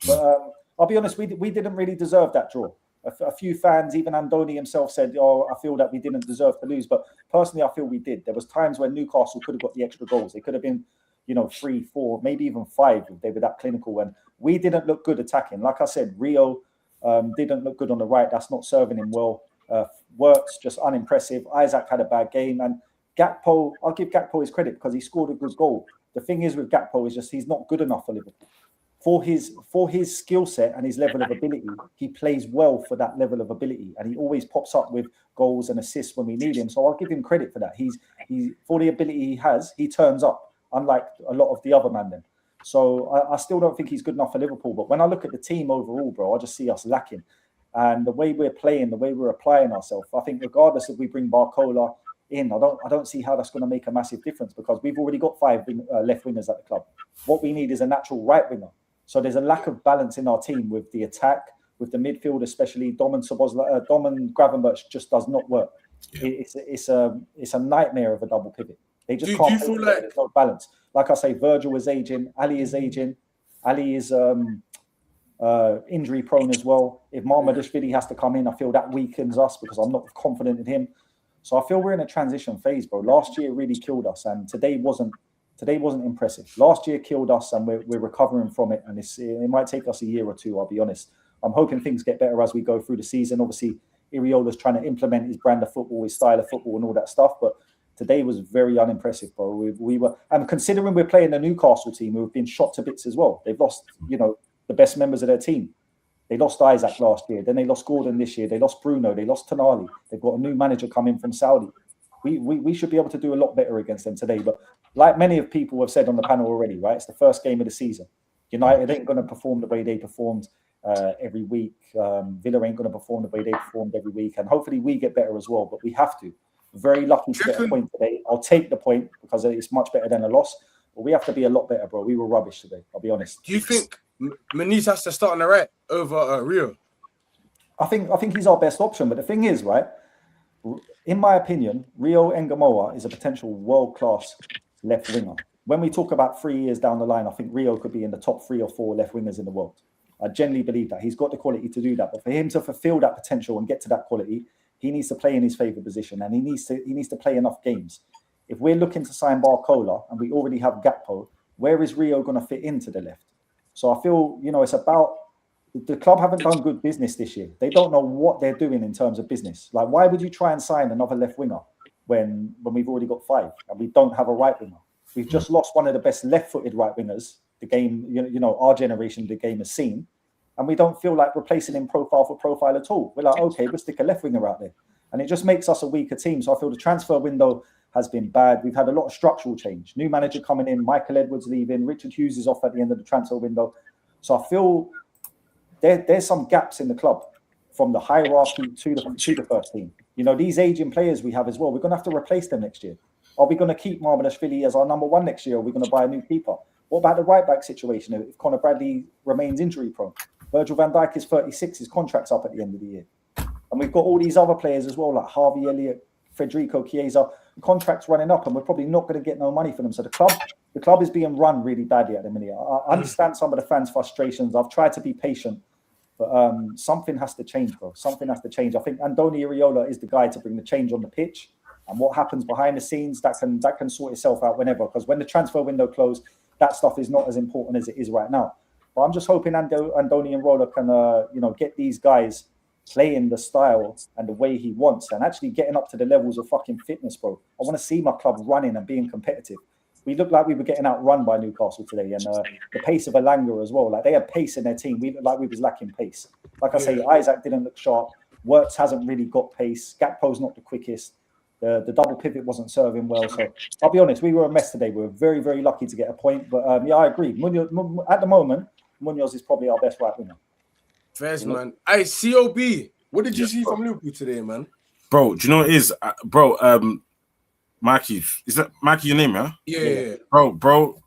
But I'll be honest, we didn't really deserve that draw. A few fans, even Andoni himself said, "Oh, I feel that we didn't deserve to lose." But personally, I feel we did. There was times when Newcastle could have got the extra goals. They could have been, 3, 4, maybe even 5 if they were that clinical. And we didn't look good attacking. Like I said, Rio didn't look good on the right. That's not serving him well. Works just unimpressive. Isaac had a bad game, and Gakpo. I'll give Gakpo his credit because he scored a good goal. The thing is with Gakpo is just he's not good enough for Liverpool. For his skill set and his level of ability, he plays well for that level of ability, and he always pops up with goals and assists when we need him. So I'll give him credit for that. He's for the ability he has, he turns up, unlike a lot of the other man then. So I still don't think he's good enough for Liverpool. But when I look at the team overall, bro, I just see us lacking. And the way we're playing, the way we're applying ourselves, I think regardless if we bring Barcola in, I don't see how that's going to make a massive difference because we've already got 5 left wingers at the club. What we need is a natural right winger. So there's a lack of balance in our team with the attack, with the midfield, especially Dom and Szoboszlai, Dom and Gravenberch just does not work. Yeah. It's a nightmare of a double pivot. They just can't. Do you feel like there's no balance? Like I say, Virgil is aging, Ali is aging, Ali is injury prone as well. If Marmadashvili has to come in, I feel that weakens us because I'm not confident in him. So I feel we're in a transition phase, bro. Last year really killed us, and today wasn't impressive. Last year killed us, and we're recovering from it. And it might take us a year or two. I'll be honest. I'm hoping things get better as we go through the season. Obviously, Iriola's trying to implement his brand of football, his style of football, and all that stuff. But today was very unimpressive, bro. We were, and considering we're playing the Newcastle team, who have been shot to bits as well. They've lost, the best members of their team. They lost Isaac last year. Then they lost Gordon this year. They lost Bruno. They lost Tonali. They've got a new manager coming from Saudi. We should be able to do a lot better against them today. But like many of people have said on the panel already, right? It's the first game of the season. United ain't going to perform the way they performed every week. Villa ain't going to perform the way they performed every week. And hopefully we get better as well. But we have to. Very lucky to get a point today. I'll take the point because it's much better than a loss. But we have to be a lot better, bro. We were rubbish today. I'll be honest. Do you think Muniz has to start on the right over Rio? I think he's our best option. But the thing is, right, in my opinion, Rio Ngamoa is a potential world-class left winger. When we talk about 3 years down the line, I think Rio could be in the top 3 or 4 left wingers in the world. I genuinely believe that. He's got the quality to do that. But for him to fulfill that potential and get to that quality, he needs to play in his favourite position, and he needs to play enough games. If we're looking to sign Barcola and we already have Gakpo, where is Rio going to fit into the left? So I feel, it's about the club haven't done good business this year. They don't know what they're doing in terms of business. Like, why would you try and sign another left winger when we've already got 5 and we don't have a right winger? We've just lost one of the best left-footed right wingers the game, our generation, the game has seen. And we don't feel like replacing him profile for profile at all. We're like, okay, we'll stick a left winger out there. And it just makes us a weaker team. So I feel the transfer window has been bad. We've had a lot of structural change. New manager coming in, Michael Edwards leaving, Richard Hughes is off at the end of the transfer window. So I feel there's some gaps in the club from the hierarchy to the first team. These aging players we have as well, we're going to have to replace them next year. Are we going to keep Marmadashvili as our number 1 next year? Or are we going to buy a new keeper? What about the right back situation if Conor Bradley remains injury prone? Virgil van Dijk is 36, his contract's up at the end of the year. And we've got all these other players as well, like Harvey Elliott, Federico Chiesa, contracts running up, and we're probably not going to get no money for them. So the club is being run really badly at the minute. I understand some of the fans' frustrations. I've tried to be patient, but something has to change, bro. Something has to change. I think Andoni Iraola is the guy to bring the change on the pitch, and what happens behind the scenes, that can sort itself out whenever. Because when the transfer window closed, that stuff is not as important as it is right now. But I'm just hoping Andoni Iraola can, get these guys playing the style and the way he wants and actually getting up to the levels of fucking fitness, bro. I want to see my club running and being competitive. We looked like we were getting outrun by Newcastle today, and the pace of Elanga as well. Like, they had pace in their team. We looked like we was lacking pace. Like I say, Isaac didn't look sharp. Works hasn't really got pace. Gakpo's not the quickest. The double pivot wasn't serving well. So I'll be honest, we were a mess today. We were very, very lucky to get a point. But I agree. Munoz, at the moment, Munoz is probably our best right winger. Fairs, man. Hey, COB, what did you see from Liverpool today, man? Bro, do you know what it is? Mikey, is that Mikey your name, yeah? Yeah. Bro,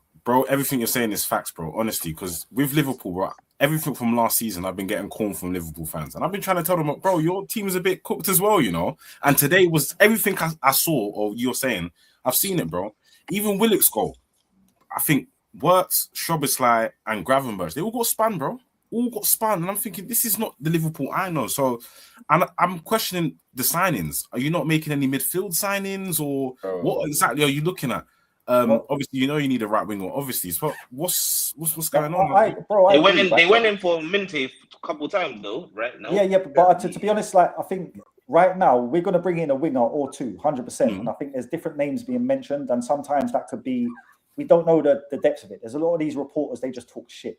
everything you're saying is facts, bro, honestly, because with Liverpool, bro, everything from last season, I've been getting corn from Liverpool fans, and I've been trying to tell them, bro, your team is a bit cooked as well, you know. And today was everything I saw, or you're saying, I've seen it, bro. Even Willock's goal, I think Wirtz, Szoboszlai, and Gravenberch, they all got spun, bro. All got spun, and I'm thinking this is not the Liverpool I know. So, and I'm questioning the signings. Are you not making any midfield signings, or what exactly are you looking at? Obviously, you know you need a right winger. Obviously, so what's going on? They went in for Minte a couple of times though, right now. Yeah, but to be honest, like I think right now we're going to bring in a winger or two, 100%. And I think there's different names being mentioned, and sometimes that could be. We don't know the depth of it. There's a lot of these reporters, they just talk shit.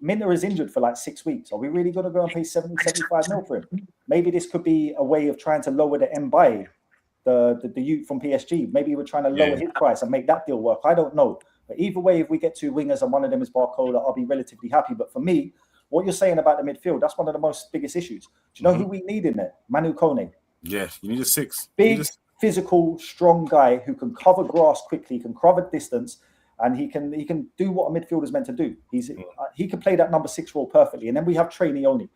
Minter is injured for like 6 weeks. Are we really going to go and pay 70, 75 mil for him? Maybe this could be a way of trying to lower the Mbaye, the youth from PSG. Maybe we're trying to lower his price and make that deal work. I don't know. But either way, if we get two wingers and one of them is Barcola, I'll be relatively happy. But for me, what you're saying about the midfield, that's one of the biggest issues. Do you know who we need in there? Man Utd. Yeah, you need a 6. Big, physical, strong guy who can cover grass quickly, can cover distance, and he can do what a midfielder is meant to do. He can play that number 6 role perfectly. And then we have Trainioni.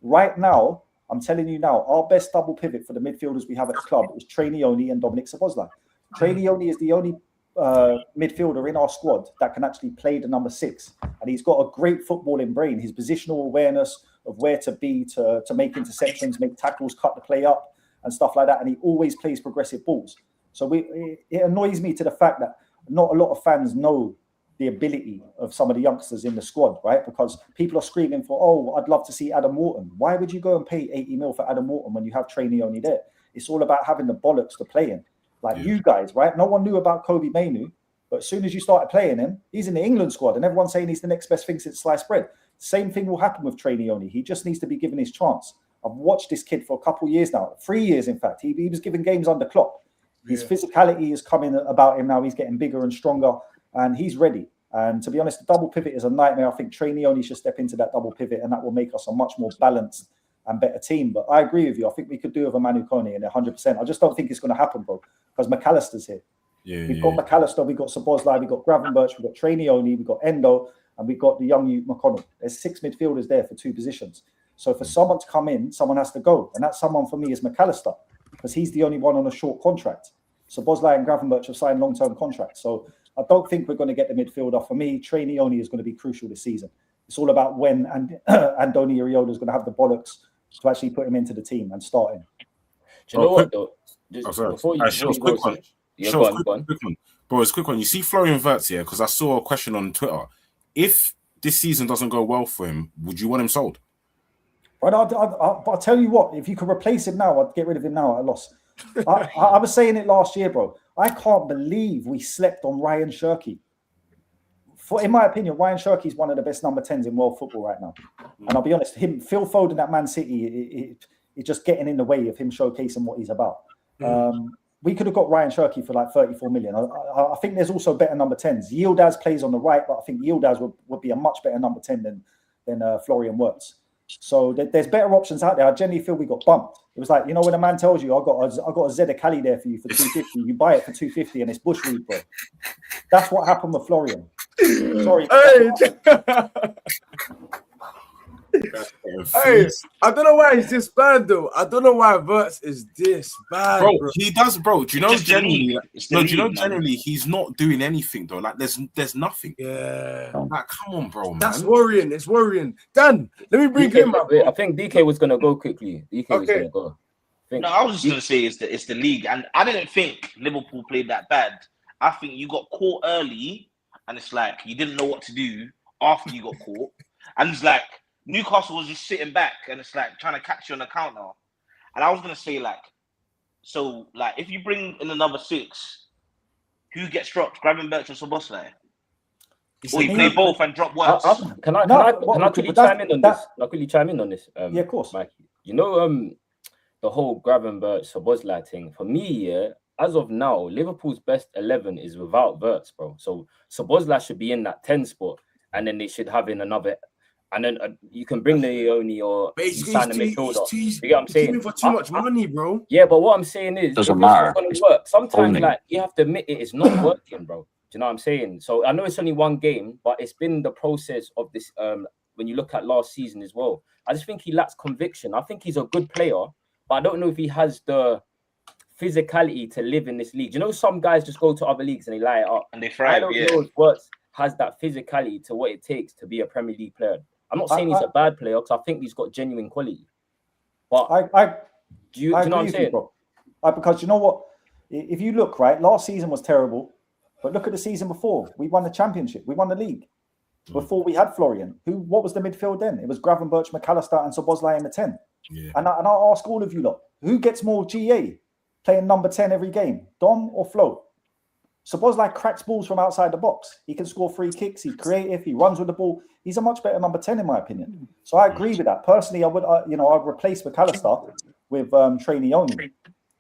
Right now, I'm telling you now, our best double pivot for the midfielders we have at the club is Trainioni and Dominic Szoboszlai. Trainioni is the only midfielder in our squad that can actually play the number 6, and he's got a great footballing brain. His positional awareness of where to be to make interceptions, make tackles, cut the play up, and stuff like that. And he always plays progressive balls. So it annoys me to the fact that not a lot of fans know the ability of some of the youngsters in the squad, right? Because people are screaming for, oh, I'd love to see Adam Wharton. Why would you go and pay 80 mil for Adam Wharton when you have Trainioni there? It's all about having the bollocks to play in. Like you guys, right? No one knew about Kobe Mainoo, but as soon as you started playing him, he's in the England squad, and everyone's saying he's the next best thing since sliced bread. Same thing will happen with Trainioni. He just needs to be given his chance. I've watched this kid for a couple of years now, 3 years, in fact. He was given games under Klopp. His physicality is coming about him now. He's getting bigger and stronger, and he's ready. And to be honest, the double pivot is a nightmare. I think Trainioni should step into that double pivot, and that will make us a much more balanced and better team. But I agree with you. I think we could do with a Man Utd in 100%. I just don't think it's going to happen, bro, because McAllister's here. We've got McAllister, we've got Szoboszlai, we've got Gravenberch, we've got Trainioni, we've got Endo, and we've got the young youth McConnell. There's 6 midfielders there for 2 positions. So for someone to come in, someone has to go. And that someone for me is McAllister, because he's the only one on a short contract. Szoboszlai and Gravenberch have signed long-term contracts. So I don't think we're going to get the midfielder. For me, Trainioni is going to be crucial this season. It's all about when Andoni Iraola is going to have the bollocks to actually put him into the team and start him. Do you know what, though? Before you quick one. Bro, it's a quick one. You see Florian Wirtz here, because I saw a question on Twitter. If this season doesn't go well for him, would you want him sold? Right, I'll tell you what, if you could replace him now, I'd get rid of him now at a loss. I was saying it last year, bro. I can't believe we slept on Ryan Shirky. In my opinion, Ryan Shirky is one of the best number 10s in world football right now. And I'll be honest, Phil Foden at Man City, it's just getting in the way of him showcasing what he's about. We could have got Ryan Shirky for like 34 million. I think there's also better number 10s. Yildiz plays on the right, but I think Yildiz would be a much better number 10 than Florian Wirtz. So there's better options out there. I genuinely feel we got bumped. It was like, you know, when a man tells you, I got a Zedek Cali there for you for 250, you buy it for 250 and it's bushweed, bro. That's what happened with Florian. Sorry. Hey, I don't know why he's this bad though. I don't know why Wirtz is this bad, bro. He does, bro. Do you know generally? Generally, he's not doing anything though. Like there's nothing. Yeah. Like, come on, bro. Man. That's worrying. It's worrying. Dan, let me bring him up. I think DK was gonna go quickly. DK was gonna go. I was just gonna say it's the league, and I didn't think Liverpool played that bad. I think you got caught early, and it's like you didn't know what to do after you got caught, and it's like. Newcastle was just sitting back and it's like trying to catch you on the counter. And I was going to say if you bring in another 6, who gets dropped? Gravenberch or Szoboszlai? Or you play both and drop Wirtz? Can I quickly chime in on this? Can I quickly chime in on this? Yeah, of course. Mikey. You know, the whole Gravenberch Szoboszlai thing, for me, as of now, Liverpool's best 11 is without Wirtz, bro. So Szoboszlai should be in that 10 spot and then they should have in another. And then you can bring the Oni or you sign a midfielder. You get what I'm saying? For too much money, bro. Yeah, but what I'm saying is, doesn't matter. It's gonna work. Sometimes, like you have to admit it's not working, bro. Do you know what I'm saying? So I know it's only one game, but it's been the process of this when you look at last season as well. I just think he lacks conviction. I think he's a good player, but I don't know if he has the physicality to live in this league. You know, some guys just go to other leagues and they light it up. And they thrive, I don't know if Wirtz has that physicality to what it takes to be a Premier League player. I'm not saying he's a bad player because I think he's got genuine quality. But do you know what I'm saying? Because you know what? If you look, right, last season was terrible, but look at the season before. We won the championship. We won the league. Before we had Florian. What was the midfield then? It was Gravenberch, McAllister, and Szoboszlai in the 10. Yeah. And I'll ask all of you lot, who gets more GA playing number 10 every game? Dom or Flo? Szoboszlai cracks balls from outside the box. He can score free kicks. He's creative. He runs with the ball. He's a much better number 10 in my opinion. So I agree with that. Personally, I'd replace McAllister with Trainioni.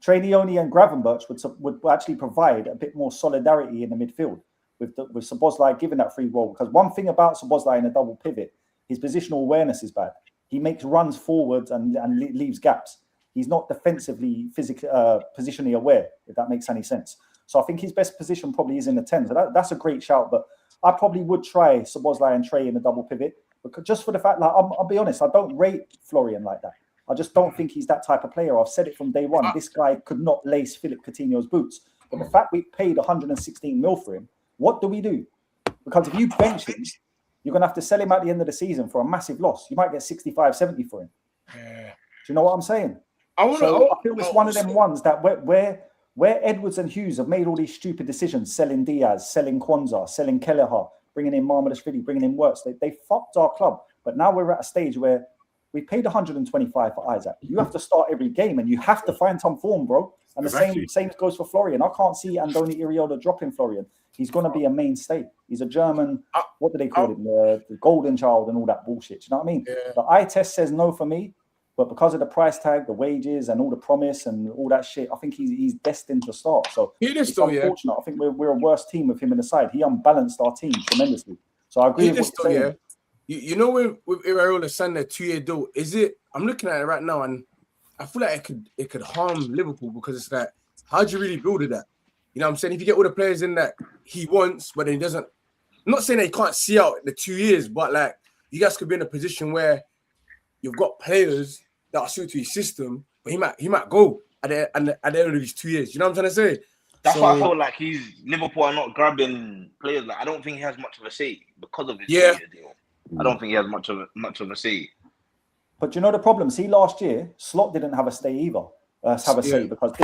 Trainioni and Gravenberch would actually provide a bit more solidarity in the midfield with Szoboszlai giving that free role. Because one thing about Szoboszlai in a double pivot, his positional awareness is bad. He makes runs forwards and leaves gaps. He's not defensively, positionally aware, if that makes any sense. So I think his best position probably is in the 10. So that's a great shout. But I probably would try Szoboszlai and Trey in the double pivot. Because just for the fact, like, I'll be honest, I don't rate Florian like that. I just don't think he's that type of player. I've said it from day one. This guy could not lace Philip Coutinho's boots. But the fact we paid 116 mil for him, what do we do? Because if you bench him, you're going to have to sell him at the end of the season for a massive loss. You might get 65, 70 for him. Do you know what I'm saying? I feel it's one of them ones that where Edwards and Hughes have made all these stupid decisions, selling Diaz, selling Kwanzaa, selling Kelleher, bringing in Marmadashvili, bringing in Wirtz. They fucked our club. But now we're at a stage where we paid 125 for Isaac. You have to start every game and you have to find some form, bro. And the same goes for Florian. I can't see Andoni Iraola dropping Florian. He's going to be a mainstay. He's a German, what do they call him? The golden child and all that bullshit. You know what I mean? Yeah. The eye test says no for me, but because of the price tag, the wages and all the promise and all that shit, I think he's destined to start. So it's unfortunate. I think we're a worse team with him in the side. He unbalanced our team tremendously. So I agree with what you're saying. You know, with Iraola signed a 2-year deal, I'm looking at it right now and I feel like it could harm Liverpool because it's like, how do you really build it that? You know what I'm saying? If you get all the players in that he wants, but then he doesn't, I'm not saying that he can't see out the 2 years, but like you guys could be in a position where you've got players that are suited to his system, but he might go at the end of these 2 years. You know what I'm trying to say? That's why I feel like Liverpool are not grabbing players. Like I don't think he has much of a say because of his 2-year deal. I don't think he has much of a say. But you know the problem? See, last year, Slot didn't have a say either. Because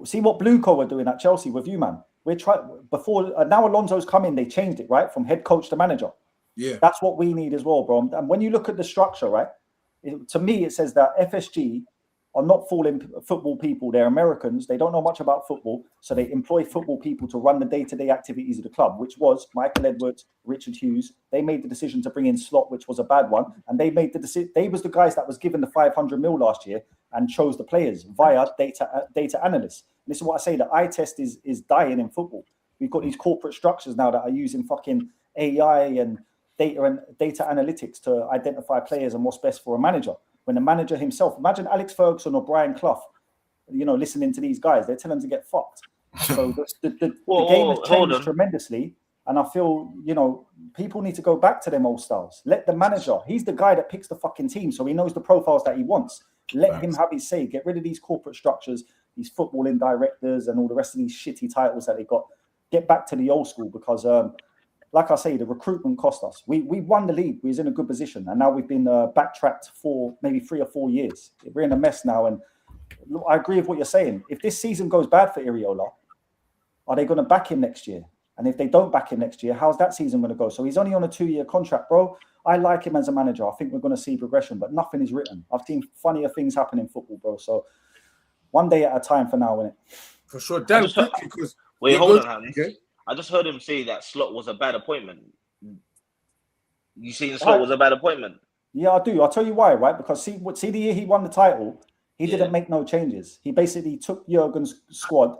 see what Blueco were doing at Chelsea with you, man. We're trying before now. Alonso's come in. They changed it right from head coach to manager. Yeah, that's what we need as well, bro. And when you look at the structure, right, to me it says that FSG are not football people. They're Americans. They don't know much about football, so they employ football people to run the day-to-day activities of the club, which was Michael Edwards, Richard Hughes. They made the decision to bring in Slot, which was a bad one, and they made the decision. They was the guys that was given the 500 mil last year and chose the players via data analysts. And this is what I say: the eye test is dying in football. We've got these corporate structures now that are using fucking AI and data analytics to identify players and what's best for a manager. When the manager himself, imagine Alex Ferguson or Brian Clough, listening to these guys, they tell them to get fucked. So the game has changed tremendously. And I feel, people need to go back to them old styles. Let the manager, he's the guy that picks the fucking team. So he knows the profiles that he wants. Let him have his say. Get rid of these corporate structures, these footballing directors and all the rest of these shitty titles that they got. Get back to the old school because, like I say, the recruitment cost us. We won the league. We was in a good position. And now we've been backtracked for maybe 3 or 4 years. We're in a mess now. And I agree with what you're saying. If this season goes bad for Iraola, are they going to back him next year? And if they don't back him next year, how's that season going to go? So he's only on a 2-year contract, bro. I like him as a manager. I think we're going to see progression, but nothing is written. I've seen funnier things happen in football, bro. So one day at a time for now, innit? For sure. Dan, wait, hold on, Hans. Okay. I just heard him say that Slot was a bad appointment. You saying Slot was a bad appointment? Yeah, I do. I'll tell you why, right? Because see the year he won the title, he didn't make no changes. He basically took Jurgen's squad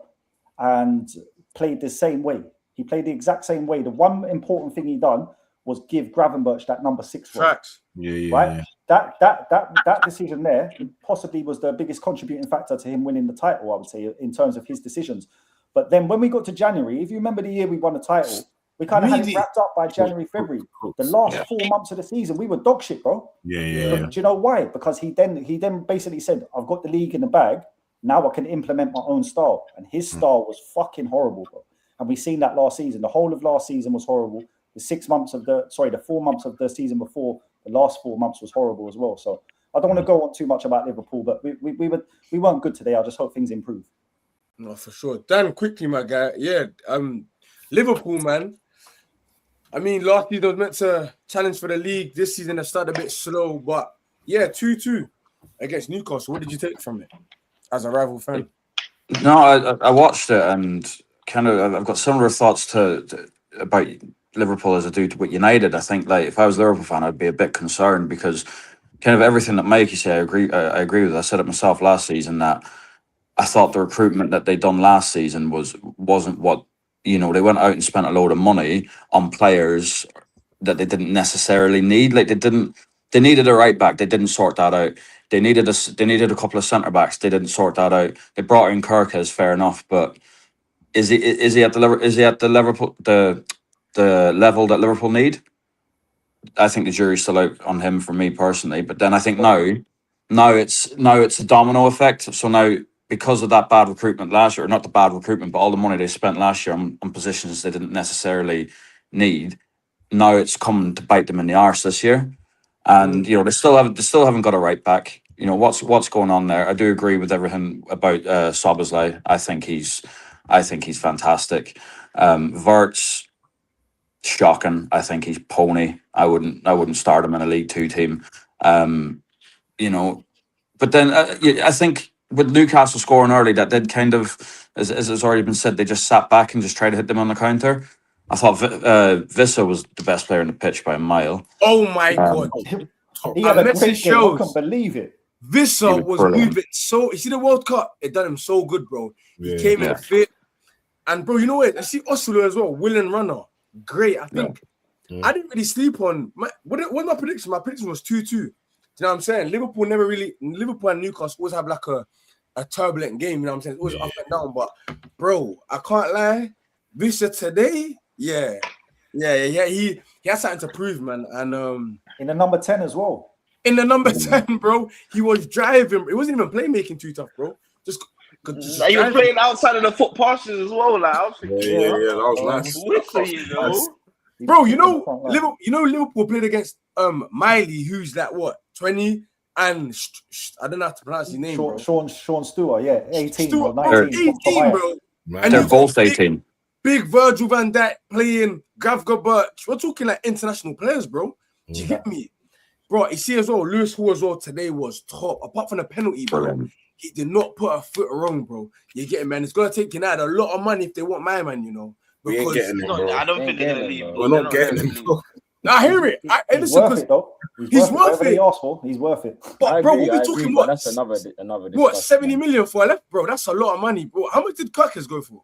and played the same way. He played the exact same way. The one important thing he done was give Gravenberch that number 6 role. Facts. Right? That decision there possibly was the biggest contributing factor to him winning the title, I would say, in terms of his decisions. But then when we got to January, if you remember the year we won the title, We kind of had it Really? wrapped up by January, February. The last 4 months of the season, we were dog shit, bro. Yeah. But do you know why? Because he then basically said, "I've got the league in the bag. Now I can implement my own style." And his style was fucking horrible, bro. And we seen that last season. The whole of last season was horrible. The 4 months of the season before, the last 4 months was horrible as well. So I don't want to go on too much about Liverpool, but we weren't good today. I just hope things improve. No, for sure. Dan, quickly, my guy. Yeah, Liverpool, man. I mean, last season was meant to challenge for the league. This season has started a bit slow, but yeah, 2-2 against Newcastle. What did you take from it as a rival fan? No, I watched it and kind of I've got similar thoughts about Liverpool as I do with United. I think like if I was a Liverpool fan, I'd be a bit concerned because kind of everything that Mikey said, I agree with. I said it myself last season that I thought the recruitment that they'd done last season wasn't what. They went out and spent a load of money on players that they didn't necessarily need. Like they needed a right back. They didn't sort that out. They needed a couple of centre backs. They didn't sort that out. They brought in Kirkes, fair enough, but is he at the Liverpool the level that Liverpool need? I think the jury's still out on him for me personally. But then I think now it's a domino effect. So now, because of that bad recruitment last year, or not the bad recruitment, but all the money they spent last year on positions they didn't necessarily need, now it's come to bite them in the arse this year. And they still haven't got a right back. What's going on there? I do agree with everything about Szoboszlai. I think he's fantastic. Verts, shocking. I think he's pony. I wouldn't start him in a League Two team. But then I think with Newcastle scoring early, that did kind of, as has already been said, they just sat back and just tried to hit them on the counter. I thought Vissa was the best player in the pitch by a mile. Oh my God. He had a great game. I couldn't believe it. Vissa was moving so. You see the World Cup? It done him so good, bro. He came in fit. And, bro, you know what? I see Oslo as well, willing runner. Great, I think. I didn't really sleep on. What was my prediction? My prediction was 2-2. Do you know what I'm saying? Liverpool and Newcastle always have like a turbulent game, you know what I'm saying? It's always up and down. But, bro, I can't lie. Vissa today, he has something to prove, man. And in the number 10 as well. In the number 10, bro, he was driving. It wasn't even playmaking too tough, bro. Just he was playing outside of the foot passes as well. Like, I was thinking, that was nice. Bro, Liverpool played against Miley, who's like what 20, and I don't know how to pronounce his name. Sean Stewart, 18 Stewart, or 19, 18, bro. And they're both 18. Big Virgil van Dijk playing Gvardiol Birch. We're talking like international players, bro. Do you get me? Bro, you see as well, Lewis Hall as well today was top. Apart from the penalty, bro, he did not put a foot wrong, bro. You get it, man. It's going to take United a lot of money if they want my man, We ain't getting him, bro. I don't think they're going to leave. We're not getting him, bro. I hear it. He's worth it, though. He's worth it. He asked for. He's worth it. But, bro, what we talking about? That's another what, 70 million for a left, bro? That's a lot of money, bro. How much did Kirkes go for?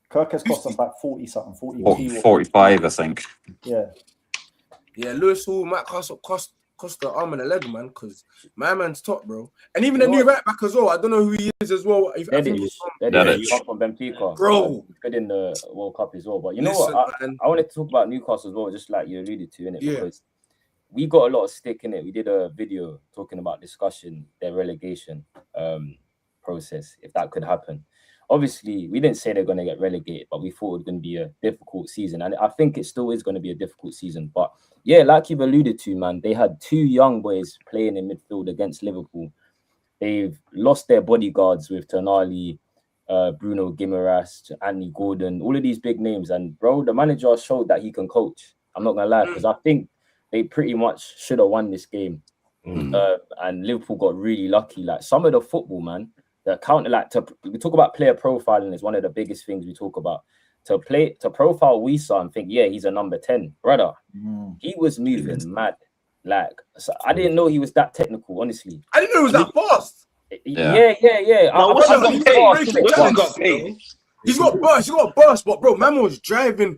Kirkes cost us like 40 something, 45, I think. Yeah. Yeah, Lewis Hall might cost the arm and a leg, man, because my man's top, bro. And even the new right back as well. I don't know who he is as well. He's from Benfica. Bro. Good in the World Cup as well. But you know what? I wanted to talk about Newcastle as well, just like you alluded to, innit? Yeah. Because we got a lot of stick in it. We did a video talking about discussing their relegation process, if that could happen. Obviously, we didn't say they're going to get relegated, but we thought it was going to be a difficult season. And I think it still is going to be a difficult season. But yeah, like you've alluded to, man, they had two young boys playing in midfield against Liverpool. They've lost their bodyguards with Tonali, Bruno Guimaraes, Anthony Gordon, all of these big names. And, bro, the manager showed that he can coach. I'm not going to lie, because I think they pretty much should have won this game. And Liverpool got really lucky. Like, some of the football, man, the counter, we talk about player profiling is one of the biggest things we talk about. To profile Wissa and think, yeah, he's a number 10, brother. He was moving mad. Like, so I didn't know he was that technical, honestly. I didn't know he was that fast. Yeah. He's got burst, but bro, man was driving.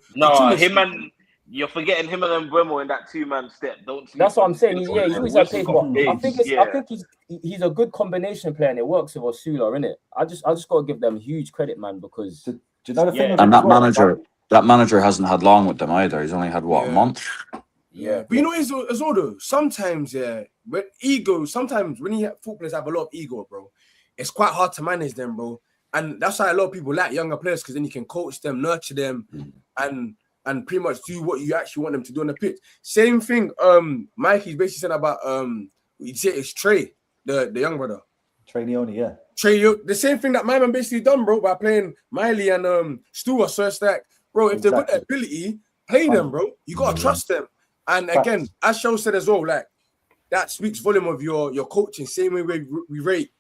You're forgetting him and Bremo in that two-man step. That's what I'm saying. He's always at pace, but I think he's a good combination player and it works with Osula, innit? I just got to give them huge credit, man, because do you know the thing? And that manager, that manager hasn't had long with them either. He's only had what, a month? Yeah, but you know, as well though, sometimes sometimes when footballers have a lot of ego, bro, it's quite hard to manage them, bro. And that's why a lot of people like younger players, because then you can coach them, nurture them, and pretty much do what you actually want them to do on the pitch. Same thing, Mikey's basically said about you'd say it's Trey, the young brother. Trey Leone, yeah. Trey, the same thing that my man basically done, bro, by playing Miley and Stewart. So it's like, bro, if they've got the ability, play them, bro. You gotta trust them. And again, as Show said as well, like that speaks volume of your coaching. Same way we rate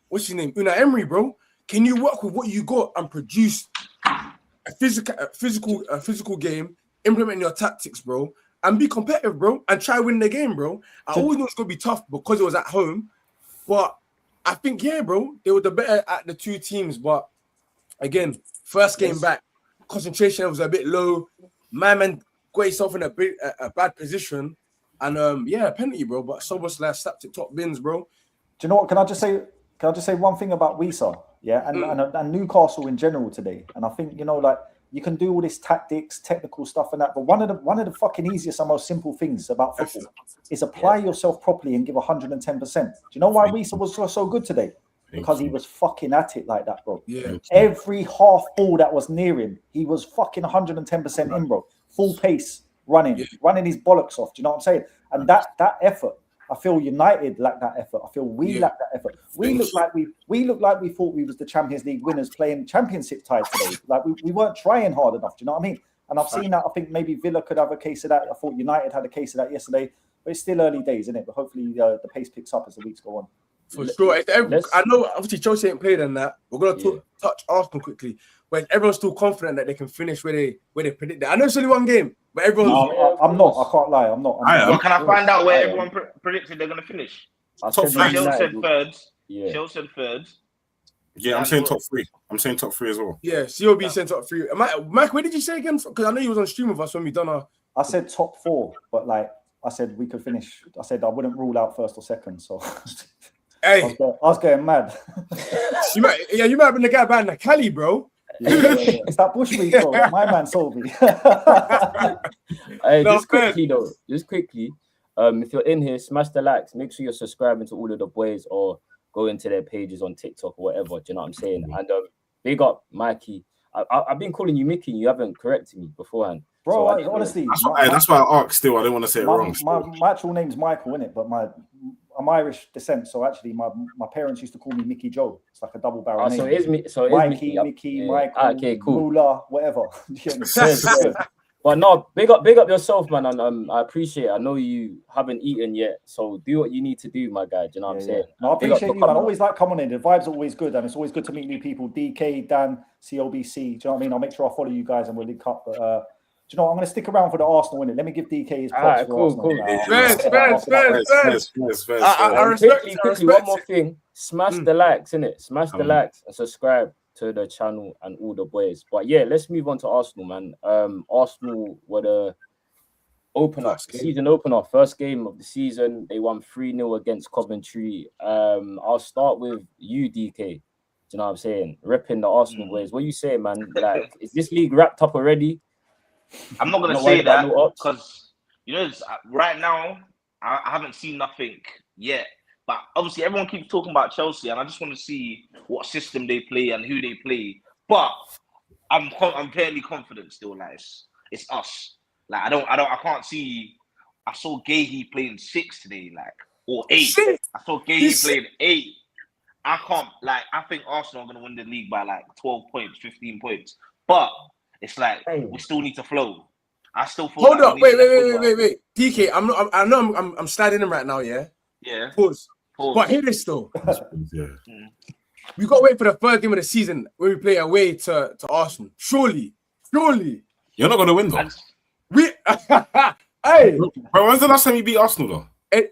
what's his name, Unai Emery, bro. Can you work with what you got and produce a physical game, implement your tactics, bro, and be competitive, bro, and try win the game, bro? I always knew it's gonna be tough because it was at home, but I think bro, they were the better at the two teams. But again, first game back, concentration was a bit low. My man got himself in a bad position, and penalty, bro. But Szoboszlai slapped it top bins, bro. Do you know what? Can I just say one thing about Wisa? Yeah, and Newcastle in general today. And I think, you know, like, you can do all this tactics, technical stuff and that, but one of the fucking easiest and most simple things about football is apply yourself properly and give 110%. Do you know why Wisa was so good today? Because he was fucking at it like that, bro. Yeah. Every half ball that was near him, he was fucking 110% in, bro. Full pace, running his bollocks off. Do you know what I'm saying? And that effort, I feel United lack that effort. I feel we lack that effort. We look like we thought we was the Champions League winners playing championship ties today. Like we weren't trying hard enough. Do you know what I mean? And I've seen that. I think maybe Villa could have a case of that. I thought United had a case of that yesterday, but it's still early days, isn't it? But hopefully the pace picks up as the weeks go on. For sure. I know obviously Chelsea ain't played in that. We're gonna touch Arsenal quickly, but everyone's still confident that they can finish where they predict that. I know it's only one game, but everyone's. No, I'm not. I can't lie. I'm not. Can I find out where everyone predicted they're gonna finish? Top three. Shell said thirds. Shell said thirds. Yeah, I'm saying top three. I'm saying top three as well. Yeah, COB said top three. Mike, where did you say again? Because I know you was on stream with us when we done our. I said top four, but like I said, we could finish. I said I wouldn't rule out first or second. So. Hey, I was going mad. you might have been the guy behind the Cali, bro. Yeah. It's that bushmeat, bro. My man sold me. Hey, just quickly, if you're in here, smash the likes. Make sure you're subscribing to all of the boys or go into their pages on TikTok or whatever. Do you know what I'm saying? And big up, Mikey. I've been calling you Mickey. You haven't corrected me beforehand. Bro, honestly, that's why I asked. Still, I didn't want to say it wrong. My actual name's Michael, innit? But I'm Irish descent, so actually my parents used to call me Mickey Joe. It's like a double barrel name. So it is Mickey, Michael, okay, cool. Mula, whatever. But no, big up yourself, man. And I appreciate it. I know you haven't eaten yet, so do what you need to do, my guy. Do you know what I'm saying? No, I appreciate you, man. I always like coming in. The vibe's always good, and it's always good to meet new people. DK, Dan, COBC. Do you know what I mean? I'll make sure I follow you guys and we'll link up. But do you know what? I'm going to stick around for the Arsenal win. Let me give DK his props. Cool. I respect quickly, one more thing. Smash the likes, innit? Smash the likes and subscribe to the channel and all the boys. But yeah, let's move on to Arsenal, man. Arsenal were the season opener, first game of the season. They won 3-0 against Coventry. I'll start with you, DK. Do you know what I'm saying? Repping the Arsenal boys. What you saying, man? Like, is this league wrapped up already? I'm not going to say that because, you know, right now, I haven't seen nothing yet. But obviously, everyone keeps talking about Chelsea, and I just want to see what system they play and who they play. But I'm fairly confident still. Like it's us. Like I can't see. I saw Gahey playing 6 today, or 8. I saw Gahey playing 8. I can't. I think Arsenal are going to win the league by 12 points, 15 points. But it's we still need to flow. I still feel. Hold up, wait. DK, I'm sliding in right now. Yeah. Yeah. Pause. But hear this though. We got to wait for the first game of the season when we play away to Arsenal. Surely. You're not going to win though. Hey, bro, when's the last time you beat Arsenal though?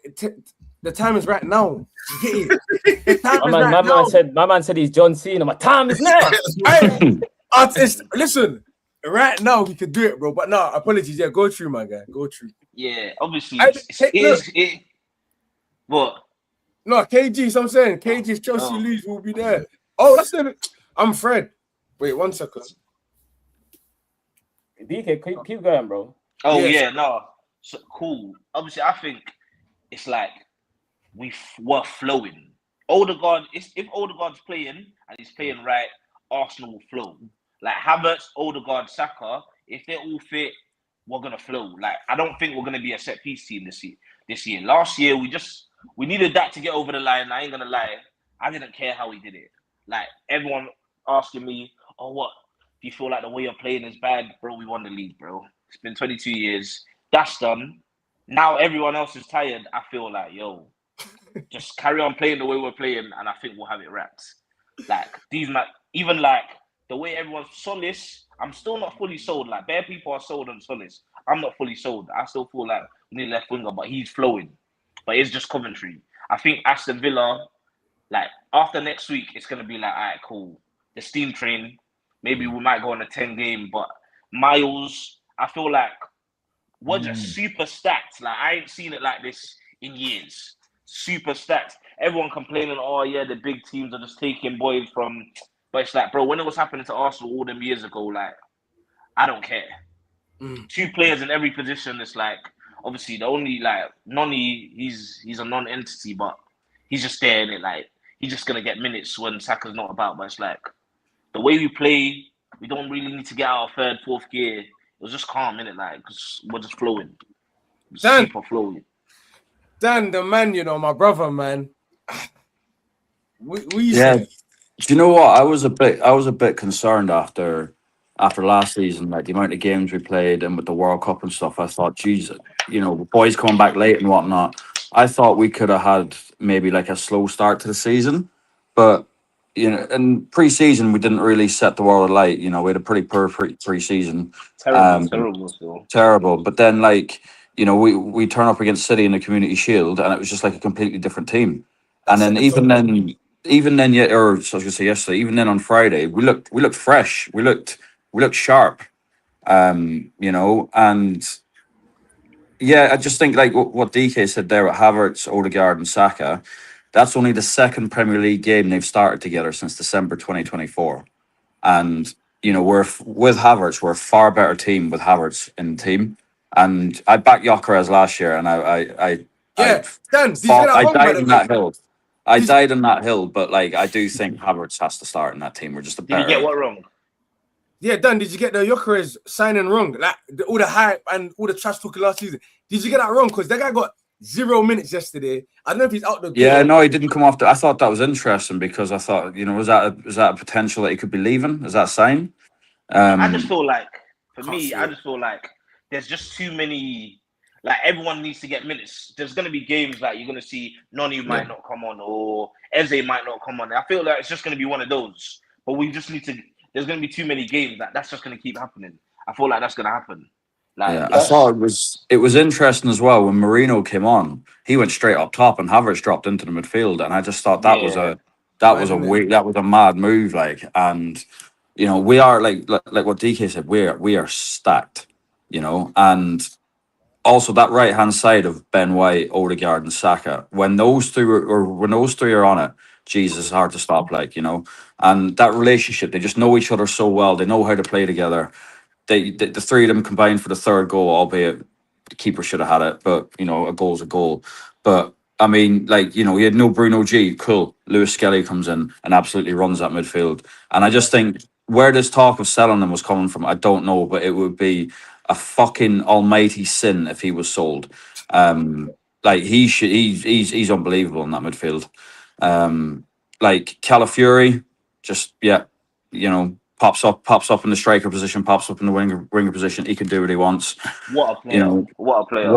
The time is right now. You get it? My man said he's John Cena. My time is now. Hey, artist, listen. Right now we could do it, bro. But no, apologies. Yeah, go through, my guy. Go through. Yeah, obviously. What? No, KG. So I'm saying KG's Chelsea lose will be there. Oh, that's it. I'm Fred. Wait 1 second. DK, keep going, bro. Oh Yes. yeah, no, so, cool. Obviously, I think it's like we're flowing. Odegaard, if Odegaard's playing and he's playing right, Arsenal will flow. Like Havertz, Odegaard, Saka, if they're all fit, we're gonna flow. Like I don't think we're gonna be a set piece team this year. Last year we needed that to get over the line. I ain't gonna lie, I didn't care how we did it. Like everyone asking me, "Oh, what? Do you feel like the way you're playing is bad, bro? We won the league, bro. It's been 22 years. That's done. Now everyone else is tired. I feel like, yo, just carry on playing the way we're playing, and I think we'll have it wrapped. Like even like the way everyone's Solace, I'm still not fully sold. Like bare people are sold on Solace. I'm not fully sold. I still feel like we need a left winger, but he's flowing. But it's just Coventry. I think Aston Villa, like after next week, it's gonna be like, all right, cool. The steam train. Maybe we might go on a 10 game, but Miles, I feel like we're just super stacked. Like I ain't seen it like this in years. Super stacked. Everyone complaining, oh yeah, the big teams are just taking boys from. But it's like, bro, when it was happening to Arsenal all them years ago, like I don't care. 2 players in every position. It's like obviously the only like Noni, he's a non-entity, but he's just there in it. Like he's just gonna get minutes when Saka's not about. But it's like the way we play, we don't really need to get out of 3rd, 4th gear. It was just calm, innit? Like, because we're just flowing. Dan, super flowing. Dan, the man, you know, my brother, man. We Yeah. say? Do you know what? I was a bit concerned after last season, like the amount of games we played and with the World Cup and stuff. I thought, geez, you know, boys coming back late and whatnot. I thought we could have had maybe like a slow start to the season, but you know, in pre-season we didn't really set the world alight. You know, we had a pretty poor pre-season. Terrible. But then, like, you know, we turn up against City in the Community Shield, and it was just like a completely different team. And then even then, yeah, or so I was gonna say yesterday, even then on Friday, we looked fresh. We looked sharp. You know, and yeah, I just think like what DK said there with Havertz, Odegaard, and Saka. That's only the 2nd Premier League game they've started together since December 2024. And, you know, with Havertz, we're a far better team with Havertz in the team. And I backed Gyökeres last year, and I Dan, did you get that wrong, died on that man? hill. I died on that hill, but like I do think Havertz has to start in that team. We're just a better. Did you get what wrong? Yeah, Dan, did you get the Gyökeres signing wrong? Like all the hype and all the trash talking last season. Did you get that wrong? Because that guy got 0 minutes yesterday. I don't know if he's out the door. Yeah, no, he didn't come off. I thought that was interesting because I thought, you know, was that a potential that he could be leaving? Is that a sign? I just feel like, for me, I just feel like there's just too many. Like everyone needs to get minutes. There's gonna be games like you're gonna see Noni might not come on or Eze might not come on. I feel like it's just gonna be one of those. But we just need to. There's gonna be too many games that's just gonna keep happening. I feel like that's gonna happen. Like, yeah, I saw it was interesting as well when Marino came on. He went straight up top, and Havertz dropped into the midfield, and I just thought that was a mad move. Like, and you know, we are like what DK said. We are stacked. You know, and also that right hand side of Ben White, Odegaard, and Saka. When those three are on it, Jesus, it's hard to stop. Like, you know, and that relationship, they just know each other so well. They know how to play together. The 3 of them combined for the 3rd goal, albeit the keeper should have had it, but you know, a goal's a goal. But I mean, like, you know, we had no Bruno G, cool. Lewis Skelly comes in and absolutely runs that midfield. And I just think where this talk of selling them was coming from, I don't know, but it would be a fucking almighty sin if he was sold. Like he's unbelievable in that midfield. Like Calafiori, just you know, pops up in the striker position, pops up in the winger position. He can do what he wants. What a player! You know, what a player!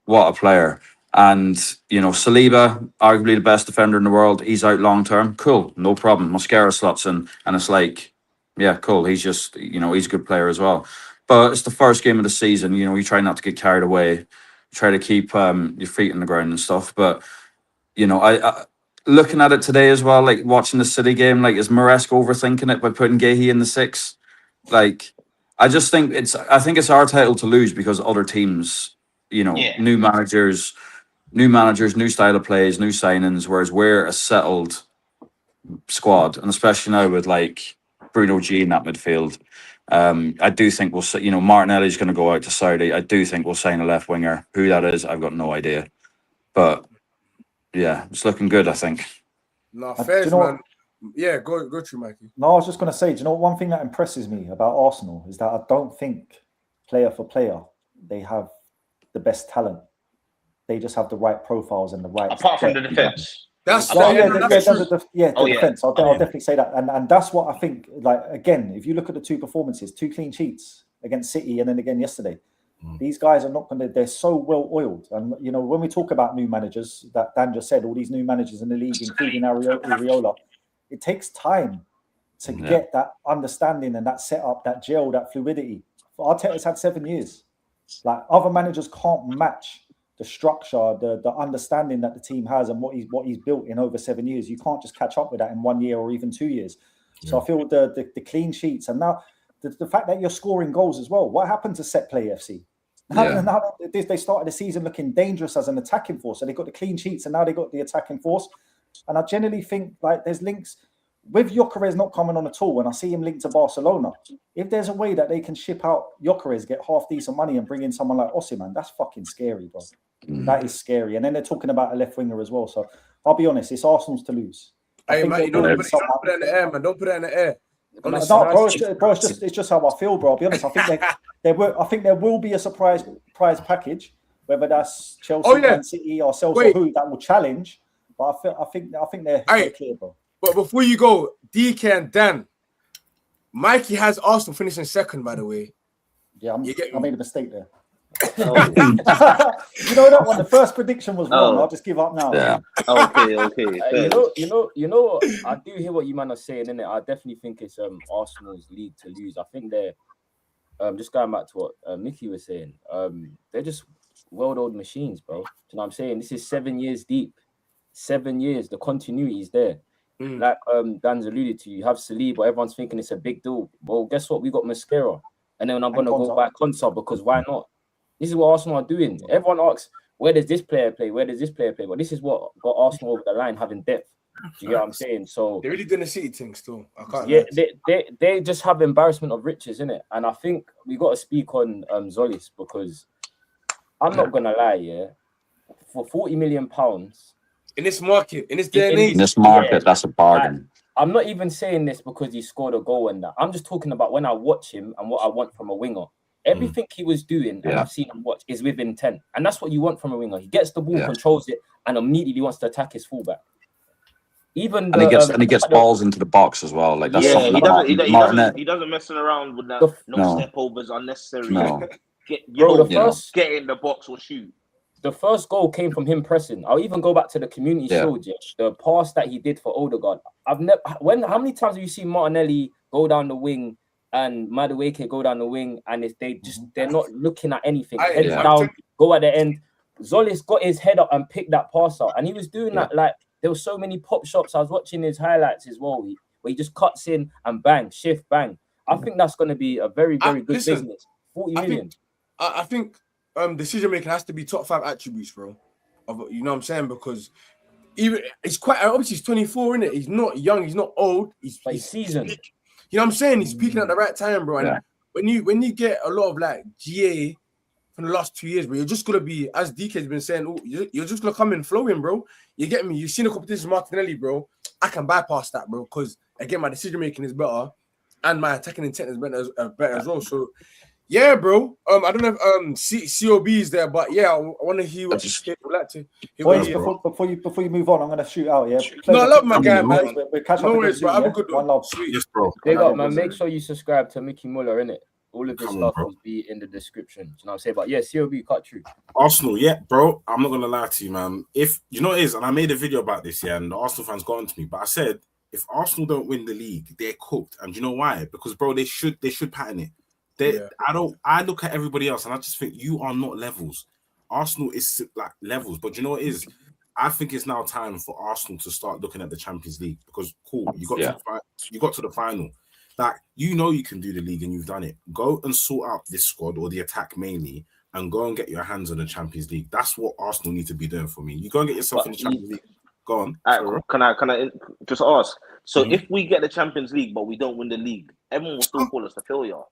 What a player! And you know, Saliba, arguably the best defender in the world. He's out long term. Cool, no problem. Mosquera slots in, and it's like, yeah, cool. He's just, you know, he's a good player as well. But it's the first game of the season. You know, you try not to get carried away. Try to keep your feet on the ground and stuff. But you know, I looking at it today as well, like watching the City game, like is Maresca overthinking it by putting Guehi in the 6? Like, I just think it's our title to lose because other teams, you know, new managers, new style of plays, new signings, whereas we're a settled squad, and especially now with like Bruno G in that midfield. I do think we'll see. Martinelli's going to go out to Saudi. I do think we'll sign a left winger. Who that is, I've got no idea. But yeah, it's looking good, I think. No, fairs, man. Yeah, go through, Mikey. No, I was just going to say, do you know one thing that impresses me about Arsenal is that I don't think player for player they have the best talent. They just have the right profiles and the right. Apart from the defense. That's the defense. I'll definitely say that, and that's what I think. Like again, if you look at the two performances, 2 clean sheets against City, and then again yesterday, these guys are not going to. They're so well oiled, and when we talk about new managers, that Dan just said, all these new managers in the league, including Areola, it takes time to get that understanding and that setup, that gel, that fluidity. Arteta's had 7 years. Like other managers can't match the structure, the understanding that the team has and what he's built in over 7 years. You can't just catch up with that in 1 year or even 2 years. So I feel the clean sheets and now the fact that you're scoring goals as well. What happened to set play FC? Now they started the season looking dangerous as an attacking force, and they got the clean sheets, and now they got the attacking force. And I generally think like there's links with Gyökeres not coming on at all. And I see him linked to Barcelona. If there's a way that they can ship out Gyökeres, get half decent money, and bring in someone like Osimhen, that's fucking scary, bro. That is scary. And then they're talking about a left winger as well. So I'll be honest, it's Arsenal's to lose. Hey, man, don't put it in the air, man. Don't put it in the air. No, bro, it's just how I feel, bro. I'll be honest. I think there will be a surprise package, whether that's Chelsea, Man City, ourselves, or who that will challenge. But I think they're clear, bro. But before you go, DK and Dan, Mikey has Arsenal finishing second, by the way. Yeah, I made a mistake there. You know that one. The first prediction was wrong. I'll just give up now. Yeah. Okay. You know. I do hear what you man are saying, innit? I definitely think it's Arsenal's league to lose. I think they're just going back to what Mickey was saying. They're just well-oiled machines, bro. Do you know what I'm saying? This is 7 years deep. 7 years. The continuity is there. Like Dan's alluded to, you have Saliba. Everyone's thinking it's a big deal. Well, guess what? We got Mascara, and then I'm gonna go buy Konsa because why not? This is what Arsenal are doing. Everyone asks, where does this player play? Where does this player play? But this is what got Arsenal over the line, having depth. Do you get what I'm saying? So they're really doing the City thing still. I can't. Yeah, they just have embarrassment of riches, innit? And I think we got to speak on Zolis because I'm not gonna lie, for £40 million in this market, in this day and age, in this market, that's a bargain. I'm not even saying this because he scored a goal and that. I'm just talking about when I watch him and what I want from a winger. Everything he was doing, and I've seen him watch, is with intent. And that's what you want from a winger. He gets the ball, controls it, and immediately wants to attack his fullback. Even he gets balls into the box as well. Like that's he doesn't messing around with that. Step overs unnecessary. No. Get in the box or shoot. The first goal came from him pressing. I'll even go back to the community shield. The pass that he did for Odegaard. How many times have you seen Martinelli go down the wing and Madueke go down the wing, and if they're not looking at anything, heads down, go at the end. Zolis got his head up and picked that pass out, and he was doing that like there were so many pop shots. I was watching his highlights as well, where he just cuts in and bang, shift, bang. I think that's going to be a very, very good business. 40 million. I think decision making has to be top 5 attributes, bro. You know what I'm saying? Because even it's quite obviously he's 24, isn't it? He's not young, he's not old, he's seasoned. You know what I'm saying? He's peaking at the right time, bro. And when you get a lot of like GA from the last 2 years, bro, you're just gonna be, as DK's been saying, you're just gonna come in flowing, bro. You get me? You've seen the competition with Martinelli, bro. I can bypass that, bro, because again, my decision making is better, and my attacking intent is better as well. So, yeah, bro. I don't know if COB is there, but yeah, I want to hear what you would like to. Before you move on, I'm gonna shoot out. Yeah. No, I love my guy, man. We'll catch No up worries, bro. Have a good one. One love. Sweet, yes, bro. Big up, man. Make sure you subscribe to Mickey Muller, innit? All of this stuff will be in the description. You know what I'm saying? But yeah, COB cut through. Arsenal, yeah, bro. I'm not gonna lie to you, man. If you know what it is, and I made a video about this, and the Arsenal fans got on to me, but I said if Arsenal don't win the league, they're cooked. And you know why? Because bro, they should pattern it. I look at everybody else and I just think you are not levels. Arsenal is like levels, but you know what it is? I think it's now time for Arsenal to start looking at the Champions League because you got to the final. Like you know you can do the league and you've done it. Go and sort out this squad or the attack mainly and go and get your hands on the Champions League. That's what Arsenal need to be doing for me. You go and get yourself in the Champions League. Go on. Can I just ask? So if we get the Champions League but we don't win the league, everyone will still call us the failure.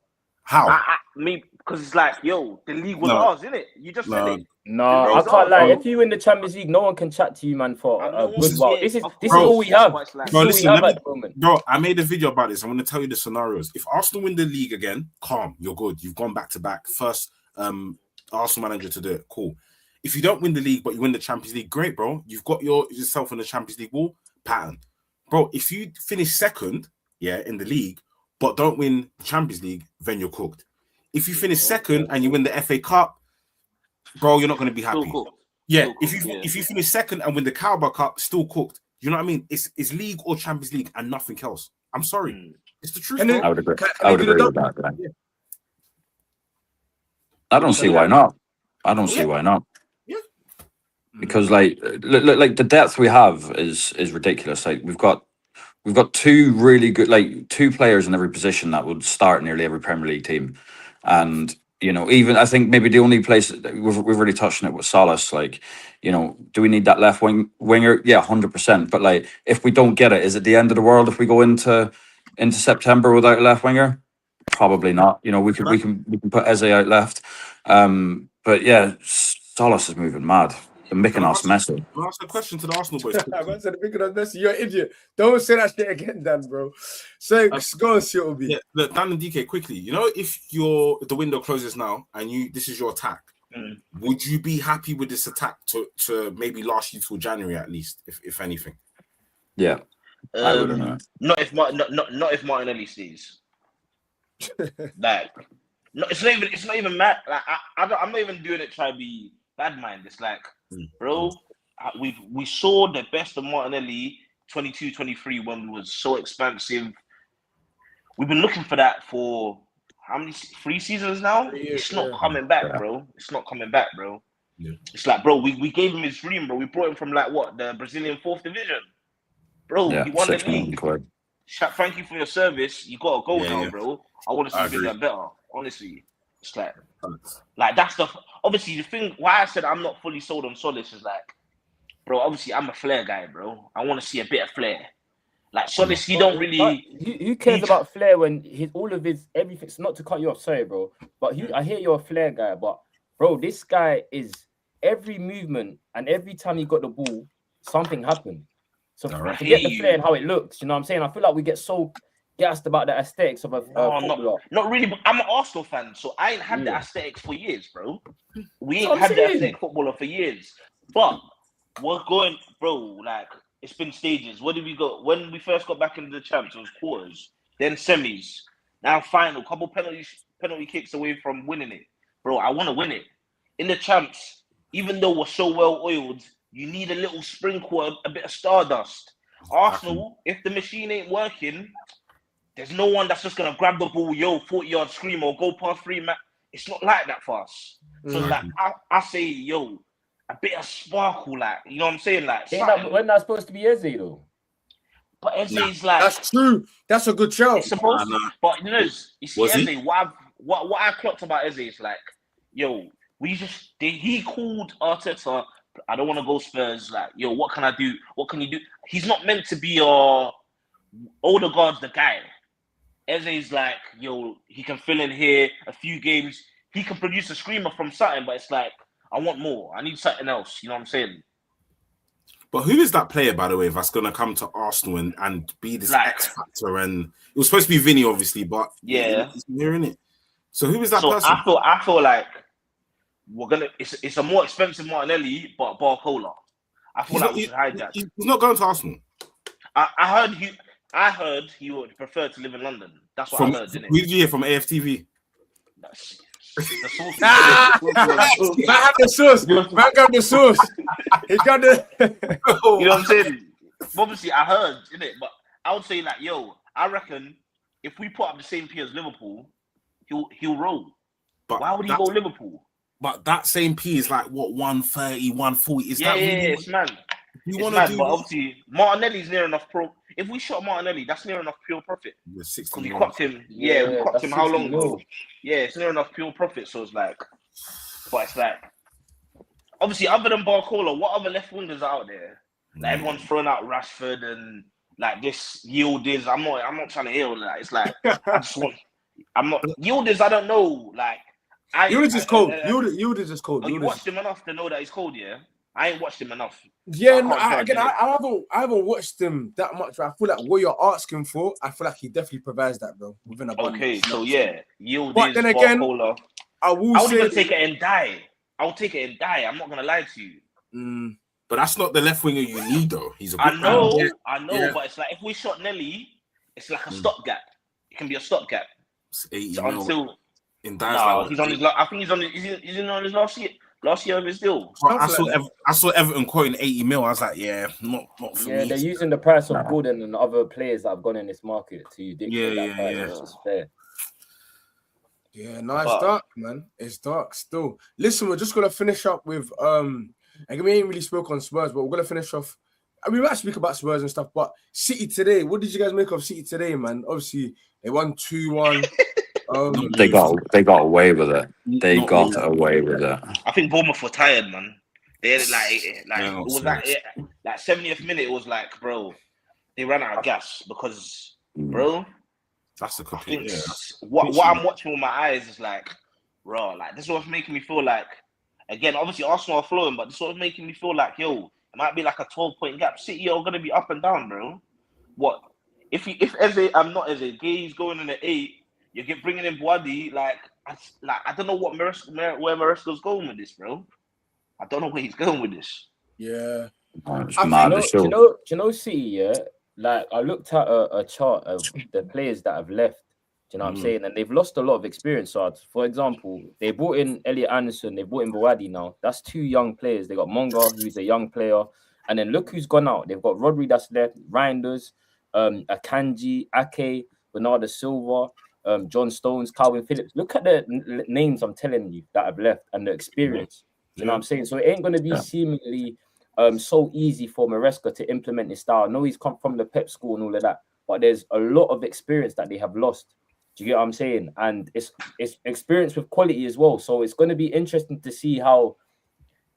How? Me, because it's like, yo, the league was No. ours, innit? You just said it. No, I can't lie. If you win the Champions League, no one can chat to you, man, for a good while. This is all we have. Bro, listen, bro, I made a video about this. I'm going to tell you the scenarios. If Arsenal win the league again, calm, you're good. You've gone back to back. First Arsenal manager to do it. Cool. If you don't win the league, but you win the Champions League, great, bro. You've got yourself on the Champions League wall pattern. Bro, if you finish second, in the league, but don't win the Champions League, then you're cooked. If you finish second and you win the FA Cup, bro, you're not going to be happy. If you finish second and win the Carabao Cup, still cooked. You know what I mean? It's league or Champions League and nothing else. I'm sorry. It's the truth. I would agree. I would agree with that. Yeah. I don't see why not. I don't see why not. Yeah. Because like the depth we have is ridiculous. Like we've got two really good, like two players in every position that would start nearly every Premier League team. And, you know, even I think maybe the only place we've really touched on it with Szoboszlai, like, you know, do we need that left winger? Yeah, 100%. But like, if we don't get it, is it the end of the world if we go into September without a left winger? Probably not. You know, we can put Eze out left. But yeah, Szoboszlai is moving mad. They're making us messy. I'll ask a question to the Arsenal boys. I said, making us messy. You're an idiot. Don't say that shit again, Dan, bro. So go and see what it'll be. Yeah, look, Dan and DK, quickly. You know, if the window closes now and this is your attack, would you be happy with this attack to maybe last you till January at least, if anything? Yeah, I wouldn't know. Not if Martinelli stays. Like, no, it's not even mad. Like, I'm not even doing it trying to be bad mind. It's like, bro, we saw the best of Martinelli 22-23 when we was so expansive. We've been looking for that for how many 3 seasons now? It's not coming back, bro. It's not coming back, bro. Yeah. It's like, bro, we gave him his dream, bro. We brought him from like what, the Brazilian 4th division, bro. He won the league. Thank you for your service. You gotta go now, bro. I want to see him better. Honestly, it's like that's the obviously the thing. Why I said I'm not fully sold on Solis is like, bro. Obviously, I'm a flair guy, bro. I want to see a bit of flair. Like Solis, he don't really. Who cares about flair when all of his everything's not to cut you off, sorry, bro. But I hear you're a flair guy, but bro, this guy is every movement and every time he got the ball, something happened. So forget the flair and how it looks. You know what I'm saying? I feel like we get so gassed about the aesthetics of a footballer. Not really. But I'm an Arsenal fan, so I ain't had the aesthetics for years, bro. We ain't had the aesthetic footballer for years. But we're going, bro, like, it's been stages. What did we go? When we first got back into the champs, it was quarters, then semis, now final. Couple penalty kicks away from winning it. Bro, I want to win it. In the champs, even though we're so well oiled, you need a little sprinkle, a bit of stardust. Arsenal, if the machine ain't working, there's no one that's just going to grab the ball, 40-yard scream or go past 3 man. It's not like that for us. So like, I say, a bit of sparkle, like, you know what I'm saying? Like, when that's supposed to be Eze, though. But Eze's like... That's true. That's a good show. It's supposed to, but you know, you see Eze, what I clocked about Eze is like, he called Arteta, I don't want to go Spurs, like, what can I do? What can you do? He's not meant to be Odegaard's the guy. Eze's like, he can fill in here a few games. He can produce a screamer from something, but it's like, I want more. I need something else. You know what I'm saying? But who is that player, by the way, that's going to come to Arsenal and be this X factor? And it was supposed to be Vinny, obviously, but he's hearing it. So who is that person? I feel like we're gonna. It's a more expensive Martinelli, but Barcola. I feel like we should hide that. He's not going to Arsenal. I heard he would prefer to live in London. That's what I heard, didn't it? Who did you hear from AFTV? The sauce. Man have the sauce. Man got the sauce. He got the. You know what I'm saying? Obviously, I heard, innit? But I would say, like, I reckon if we put up the same P as Liverpool, he'll roll. But why would he go Liverpool? But that same P is like what 130, 140. Is that really it's man. You want to do? But obviously, Martinelli's near enough pro. If we shot Martinelli, that's near enough pure profit. Because we clocked him. Yeah, we clocked him how long ago? Yeah, it's near enough pure profit. So it's like, but it's like, obviously, other than Barcola, what other left wingers are out there? Like, everyone's throwing out Rashford and like this Yield is. I'm not trying to heal that. It's like I just want. I'm not Yildiz. I don't know. Like, Yildiz is cold. Yildiz is cold. Oh, you watched him enough to know that he's cold, yeah? I ain't watched him enough. Yeah, So no, I haven't watched him that much. But I feel like what you're asking for, I feel like he definitely provides that, bro. Within a okay, so yeah, Yildiz, but then again, Barcola. I would even take it and die. I'm not gonna lie to you. But that's not the left winger you need, though. He's a good I know, yeah. but it's like if we shot Nelly, it's like a stopgap. It can be a stopgap. It's 80 so until in he's on his. I think he's on his last year of his deal. I saw Everton quoting 80 mil. I was like, yeah, not for me. Yeah, they're using the price of Gordon and other players that have gone in this market to dictate that price. Yeah. Which is fair. Yeah, no, it's dark, man. It's dark still. Listen, we're just gonna finish up with and we ain't really spoke on Spurs, but we're gonna finish off. I mean, we might speak about Spurs and stuff, but City today. What did you guys make of City today, man? Obviously, they won 2-1. They got away with it. They got away with it. I think Bournemouth were tired, man. They it was like 70th minute. It was like, bro, they ran out of gas because, bro. That's the complete. What I'm watching with my eyes is like, bro, like this is what's making me feel like. Again, obviously Arsenal are flowing, but this is what's making me feel like, yo, it might be like a 12-point gap. City are gonna be up and down, bro. What if I'm not Eze, Gay's going in at 8. You get bringing in Gvardiol, I don't know where Maresca's going with this, bro. I don't know where he's going with this. Yeah. Do you know City, yeah? Like, I looked at a chart of the players that have left. Do you know what I'm saying? And they've lost a lot of experience. So, for example, they brought in Elliot Anderson, they brought in Bawadi now. That's 2 young players. They got Monga, who's a young player. And then look who's gone out. They've got Rodri that's left, Reinders, Akanji, Ake, Bernardo Silva, John Stones, Calvin Phillips. Look at the names I'm telling you that have left and the experience. Do you know what I'm saying? So it ain't going to be seemingly so easy for Maresca to implement his style. I know he's come from the Pep school and all of that, but there's a lot of experience that they have lost. Do you get what I'm saying? And it's experience with quality as well. So it's going to be interesting to see how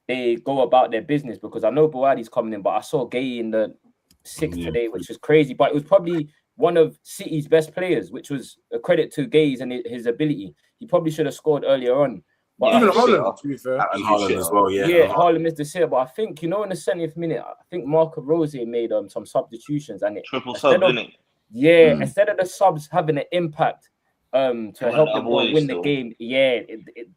they go about their business, because I know Bawadi's coming in, but I saw Gay in the 6th today, which was crazy. But it was probably one of City's best players, which was a credit to Gay's and his ability. He probably should have scored earlier on. But even Haaland, to be fair. And Haaland as well, yeah. Yeah, Haaland missed the set, but I think, in the 70th minute, I think Marco Rose made some substitutions and triple sub, didn't it? Yeah, instead of the subs having an impact to help them win the game,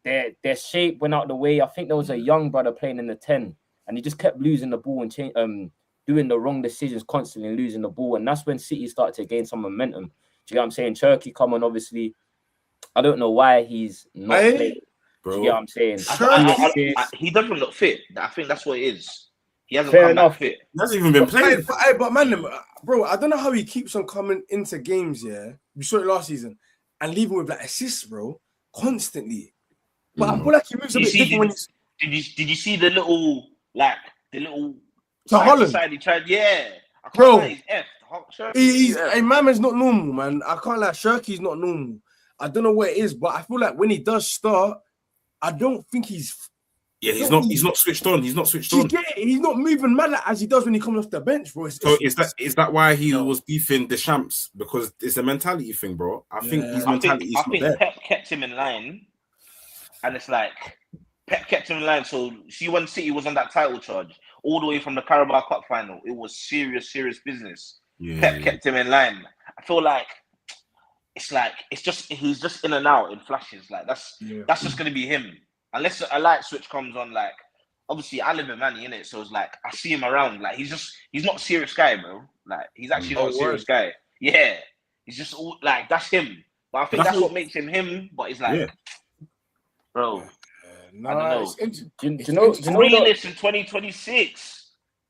their shape went out the way. I think there was a young brother playing in the 10, and he just kept losing the ball and doing the wrong decisions constantly and losing the ball, and that's when City started to gain some momentum. Do you get what I'm saying? Turkey come on, obviously. I don't know why he's not playing. Bro. Do you get what I'm saying? He doesn't look fit. I think that's what it is. He hasn't Fair come enough. back fit. He hasn't even been playing. But man, bro, I don't know how he keeps on coming into games, yeah. We saw it last season and leaving with like assists, bro, constantly. But I feel like he moves a bit different when he's... Did you see the little to Holland? Side he tried, yeah. I can't Bro, lie, he's F. Mama's not normal, man. I can't lie, Shirky's not normal. I don't know what it is, but I feel like when he does start, I don't think he's... Yeah, he's not switched on. He's not switched on. He's not moving mad as he does when he comes off the bench, bro. So is that why he was beefing the champs? Because it's a mentality thing, bro. I think his mentality is not there. I think Pep kept him in line, and it's like Pep kept him in line. So see, when City was on that title charge, all the way from the Carabao Cup final, it was serious business. Yeah. Pep kept him in line. I feel like he's just in and out in flashes. Like that's just gonna be him. Unless a light switch comes on, like obviously I live in Manny, innit? So it's like I see him around. Like he's not a serious guy, bro. Like he's actually not a serious guy. Yeah, he's just like that's him. But I think that's what makes him. But he's like, bro. No, I don't know. Do you know Grealish in 2026.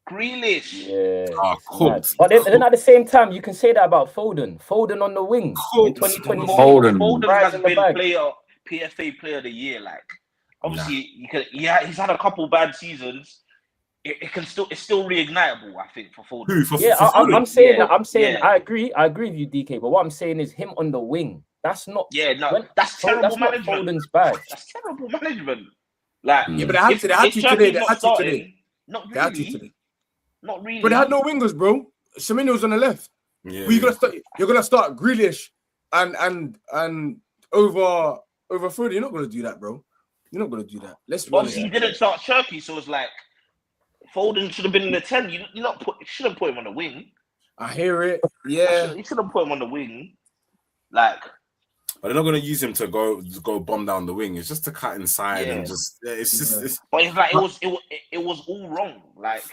Grealish. Yeah. Cool. But then at the same time, you can say that about Foden. Foden on the wing in 2020. Foden has been PFA Player of the Year. Like obviously, he's had a couple bad seasons. It's still reignitable. I think for Foden. I'm saying I agree with you, DK. But what I'm saying is him on the wing. That's not. Yeah, no, that's terrible management. Foden's bad. That's terrible management. Like, yeah, but they had to today. They had to today. Not really. They had to today. Not really. But they had no wingers, bro. Semenyo's on the left. Yeah. You're gonna start Grealish and over Foden. You're not gonna do that, bro. You're not gonna do that. Let's be honest. Obviously, he didn't start Cherky, so it's like Foden should have been in the 10. You shouldn't put him on the wing. I hear it. Yeah. You shouldn't put him on the wing. Like, but they're not going to use him to go bomb down the wing. It's just to cut inside and just. It's just. It's, but it's like it was all wrong. Like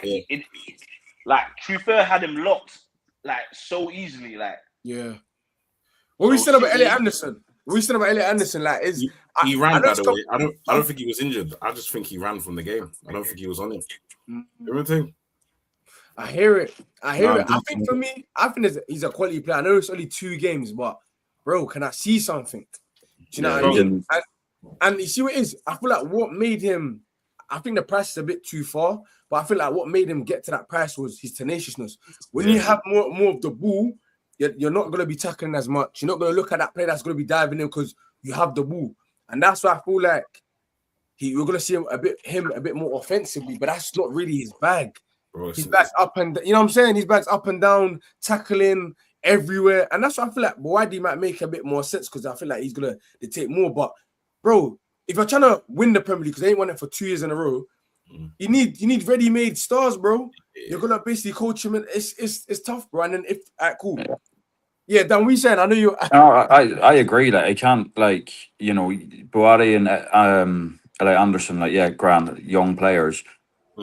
like Truffert had him locked like so easily. Like What we said about Elliot Anderson? Like he ran by the way. I don't think he was injured. I just think he ran from the game. I don't think he was on it. Everything. I hear it. I think for me, he's a quality player. I know it's only 2 games, but bro, can I see something? Do you know what I mean? And you see what it is? I feel like what made him, I think the price is a bit too far, but I feel like what made him get to that price was his tenaciousness. When you have more of the ball, you're not going to be tackling as much. You're not going to look at that player that's going to be diving in because you have the ball. And that's why I feel like we're going to see him a bit more offensively, but that's not really his bag. Bro, his bag's up and you know what I'm saying? His bag's up and down, tackling everywhere. And that's why I feel like Boadi might make a bit more sense because I feel like he's going to take more. But, bro, if you're trying to win the Premier League, because they ain't won it for 2 years in a row, you need ready-made stars, bro. You're going to basically coach him. And it's tough, bro. And then cool. Yeah, Dan, we saying, I know you. No, I agree that I can't, like, you know, Boadi and like Anderson, like, grand young players.